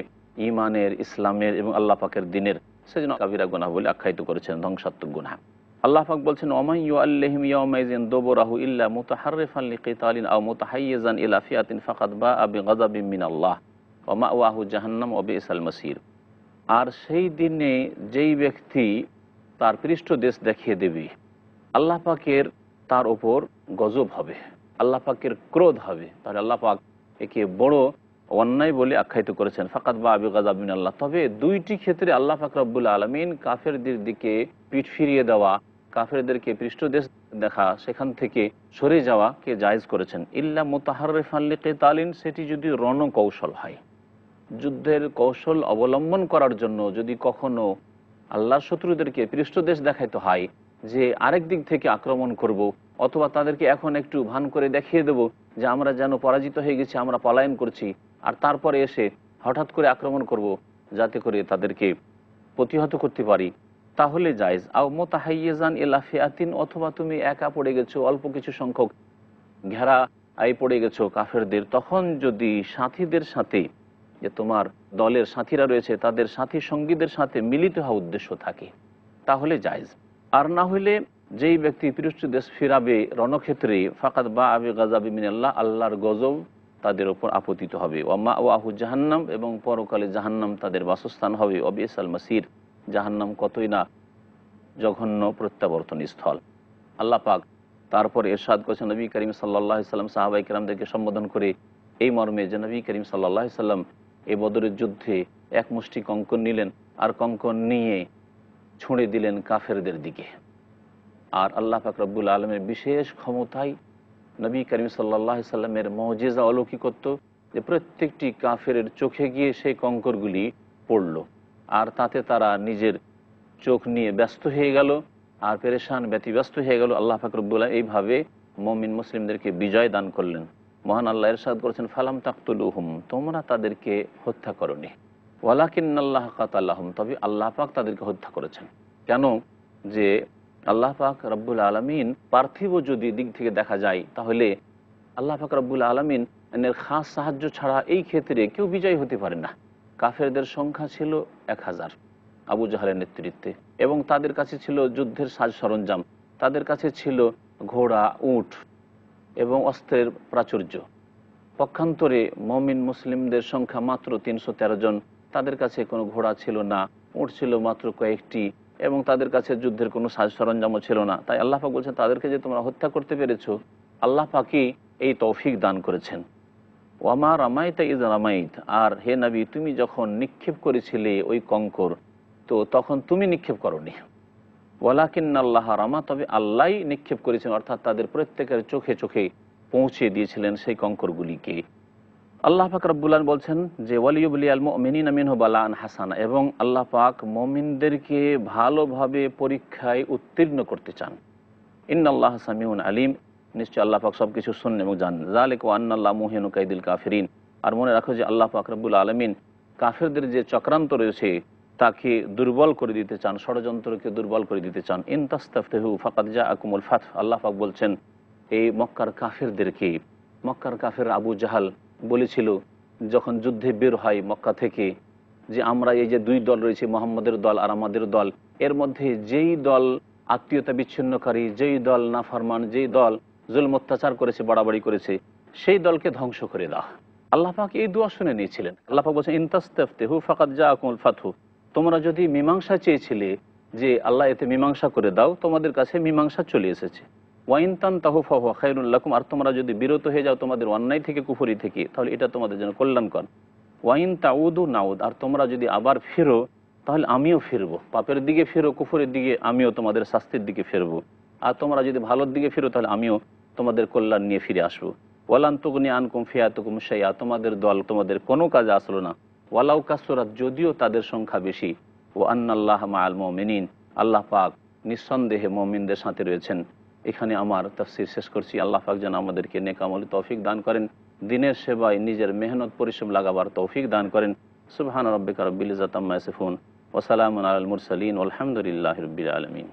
ঈমানের, ইসলামের এবং আল্লাহ পাকের দ্বীনের। সেজন্য কাবিরা গুনাহ বলে আখ্যায়িত করেছেন, ধ্বংসাত্মক গুনাহ। আল্লাহ পাক বলছেন, ওমান ইউআল্লিহিম ইয়াউমাইযিন দুবুরাহু ইল্লা মুতাহাররিফান লিকিতালিন আও মুতাহাইয়িজান ইলা ফিয়াতিন ফাকাদ বাআ বিগাযাবিন মিনাল্লাহ ওয়া মাওয়াহু জাহান্নাম ওয়া বিসাল মাসির। আর সেই দিনে যেই ব্যক্তি তার পৃষ্ঠ দেশ দেখিয়ে দেবে, আল্লাহ পাকের তার ওপর গজব হবে, আল্লাহ পাকের ক্রোধ হবে, তাহলে আল্লাহ পাক একে বড় অন্যায় বলে আখ্যায়িত করেছেন, ফাকাদ বাআ বিগাযাবিন মিনাল্লাহ। তবে দুইটি ক্ষেত্রে আল্লাহ পাক রব্বুল আলামিন কাফেরদের দিকে পিঠ ফিরিয়ে দেওয়া, কাফেরদেরকে পৃষ্ঠদেশ দেখা, সেখান থেকে সরে যাওয়াকে জায়েজ করেছেন। ইল্লা মুতাহাররিফান লিকিতালিন, সেটি যদি রণকৌশল হয়, যুদ্ধের কৌশল অবলম্বন করার জন্য যদি কখনো আল্লাহর শত্রুদেরকে পৃষ্ঠদেশ দেখাইতে হয় যে আরেক দিক থেকে আক্রমণ করব, অথবা তাদেরকে এখন একটু ভান করে দেখিয়ে দেব যে আমরা যেন পরাজিত হয়ে গেছি, আমরা পলায়ন করছি, আর তারপরে এসে হঠাৎ করে আক্রমণ করব যাতে করে তাদেরকে প্রতিহত করতে পারি, তাহলে জায়েজ। আও মুতাহাইয়িজান ইলা ফিয়াতিন, অথবা তুমি একা পড়ে গেছো, অল্প কিছু সংখ্যক ঘেরা আই পড়ে গেছো কাফেরদের, তখন যদি সাথীদের সাথে, যে তোমার দলের সাথীরা রয়েছে তাদের সাথী সঙ্গীদের সাথে মিলিত হওয়া উদ্দেশ্য থাকে, তাহলে জায়েজ। আর না হলে যেই ব্যক্তি পৃষ্ঠ দেশ ফিরাবে রণক্ষেত্রে, ফাকাদ বাআ বিগাযাবিন মিনাল্লাহ, আল্লাহর গজব তাদের ওপর আপতিত হবে। ওয়া মাওয়াহু জাহান্নাম, এবং পরকালে জাহান্নাম তাদের বাসস্থান হবে। ওয়া বিসাল মাসির, জাহান্নাম কতই না জঘন্য প্রত্যাবর্তন স্থল। আল্লাহ পাক তারপরে ইরশাদ করেছেন, নবী করিম সাল্লাল্লাহু আলাইহি সাল্লাম সাহাবায়ে কেরামদেরকে সম্বোধন করে এই মর্মে যে নবী করিম সাল্লাল্লাহু আলাইহি সাল্লাম এই বদরের যুদ্ধে এক মুষ্টি কঙ্কর নিলেন, আর কঙ্কর নিয়ে ছুঁড়ে দিলেন কাফেরদের দিকে। আর আল্লাহ পাক রব্বুল আলমের বিশেষ ক্ষমতায় নবী করিম সাল্লাল্লাহু আলাইহি সাল্লামের মুজিজা অলৌকিকত্ব, যে প্রত্যেকটি কাফেরের চোখে গিয়ে সেই কঙ্করগুলি পড়ল, আর তাতে তারা নিজের চোখ নিয়ে ব্যস্ত হয়ে গেল, আর পেরেশান ব্যতিব্যস্ত হয়ে গেল। আল্লাহ পাক রব্বুল আলামিন এইভাবে মুমিন মুসলিমদেরকে বিজয় দান করলেন। মহান আল্লাহ ইরশাদ করেছেন, ফালাম তাকতুলুহুম, তোমরা তাদেরকে হত্যা করনি, ওয়ালাকিন্নাল্লাহ কাতালাহুম, তবে আল্লাহ পাক তাদেরকে হত্যা করেছেন। কেন? যে আল্লাহ পাক রব্বুল আলামিন পার্থিব যদি দিক থেকে দেখা যায়, তাহলে আল্লাহ পাক রব্বুল আলামিন এর খাস সাহায্য ছাড়া এই ক্ষেত্রে কেউ বিজয়ী হতে পারে না। কাফেরদের সংখ্যা ছিল 1000 আবু জাহালের নেতৃত্বে, এবং তাদের কাছে ছিল যুদ্ধের সাজ সরঞ্জাম, তাদের কাছে ছিল ঘোড়া, উট এবং অস্ত্রের প্রাচুর্য। পক্ষান্তরে মমিন মুসলিমদের সংখ্যা মাত্র 313 জন, তাদের কাছে কোনো ঘোড়া ছিল না, উট ছিল মাত্র কয়েকটি, এবং তাদের কাছে যুদ্ধের কোনো সাজ সরঞ্জামও ছিল না। তাই আল্লাহ পাক বলছেন, তাদেরকে যে তোমরা হত্যা করতে পেরেছো, আল্লাহ পাকই এই তৌফিক দান করেছেন। ওয়ামা রামাইতা ইজ রামাইত, আর হে নবী তুমি যখন নিক্ষেপ করেছিলে ওই কঙ্কর, তো তখন তুমি নিক্ষেপ করনি, ওয়ালাকিন্নাল্লাহ রামা, তবে আল্লাহই নিক্ষেপ করেছেন, অর্থাৎ তাদের প্রত্যেকের চোখে চোখে পৌঁছে দিয়েছিলেন সেই কঙ্করগুলিকে। আল্লাহ পাক রব্বুল আলামিন বলছেন যে ওয়ালিয়ুবলিয়াল মুমিনিনা মিনহু বালাআন হাসানা, এবং আল্লাহ পাক মুমিনদেরকে ভালোভাবে পরীক্ষায় উত্তীর্ণ করতে চান। ইন্নাল্লাহ সামিউন আলিম, নিশ্চয় আল্লাহ পাক সব কিছু শুনেন এবং জানেন। যালিকা ওয়া আন্নাল্লাহ মুহিনু কাইদিল কাফিরিন, আর মনে রাখো যে আল্লাহ পাক রব্বুল আলামিন কাফেরদের যে চক্রান্ত রয়েছে তাকে দুর্বল করে দিতে চান, ষড়যন্ত্রকে দুর্বল করে দিতে চান। ইন তাস্তাফতিহু ফাকাদ জাআকুমুল ফাতহ, আল্লাহ পাক বলছেন এই মক্কার কাফেরদেরকে, মক্কার কাফের আবু জাহাল বলেছিল যখন যুদ্ধে বের হয় মক্কা থেকে, যে আমরা এই যে দুই দল রয়েছে, মোহাম্মদের দল আর আমাদের দল, এর মধ্যে যেই দল আত্মীয়তা বিচ্ছিন্নকারী, যেই দল নাফরমান, যেই দল জুলম অত্যাচার করেছে, বাড়াবাড়ি করেছে, সেই দলকে ধ্বংস করে দাও। আল্লাহ পাক এই দোয়া শুনে নিয়েছিলেন। আল্লাহ পাক বলছেন ইন তাস্তাফতিহু ফাকাদ জাআকুমুল ফাতহ, তোমরা যদি মীমাংসা চেয়েছিলে যে আল্লাহ এতে মীমাংসা করে দাও, তোমাদের কাছে মীমাংসা চলে এসেছে। ওয়াইন তানতাহু ফাহুয়া খায়রুল লাকুম, আর তোমরা যদি বিরত হয়ে যাও তোমাদের অন্যায় থেকে, কুফরি থেকে, তাহলে এটা তোমাদের জন্য কল্যাণকর। ওয়াইন তাউদু নাউদ, আর তোমরা যদি আবার ফেরো তাহলে আমিও ফিরবো, পাপের দিকে ফেরো, কুফরের দিকে, আমিও তোমাদের শাস্তির দিকে ফিরবো। আর তোমরা যদি ভালোর দিকে ফেরো তাহলে আমিও তোমাদের কল্যাণ নিয়ে ফিরে আসবো। ওয়ালান তুগনি আনকুম ফিয়াতুকুম শাইআ, তোমাদের দল তোমাদের কোনো কাজে আসলো না। ওয়ালাউ কাসুরাত, যদিও তাদের সংখ্যা বেশি। ও আন্নাল্লাহ মাআল মুমিনিন, আল্লাহ পাক নিঃসন্দেহে মুমিনদের সাথে রয়েছেন। এখানে আমার তাফসীর শেষ করছি। আল্লাহ পাক যেন আমাদেরকে নেক আমল তৌফিক দান করেন, দিনের সেবায় নিজের মেহনত পরিশ্রম লাগাবার তৌফিক দান করেন। সুবহান রাব্বিকা রাব্বিল ইজ্জাতি আম্মা ইয়াসিফুন ওয়া সালামুন আলাল মুরসালিন ওয়ালহামদুলিল্লাহি রাব্বিল আলামিন।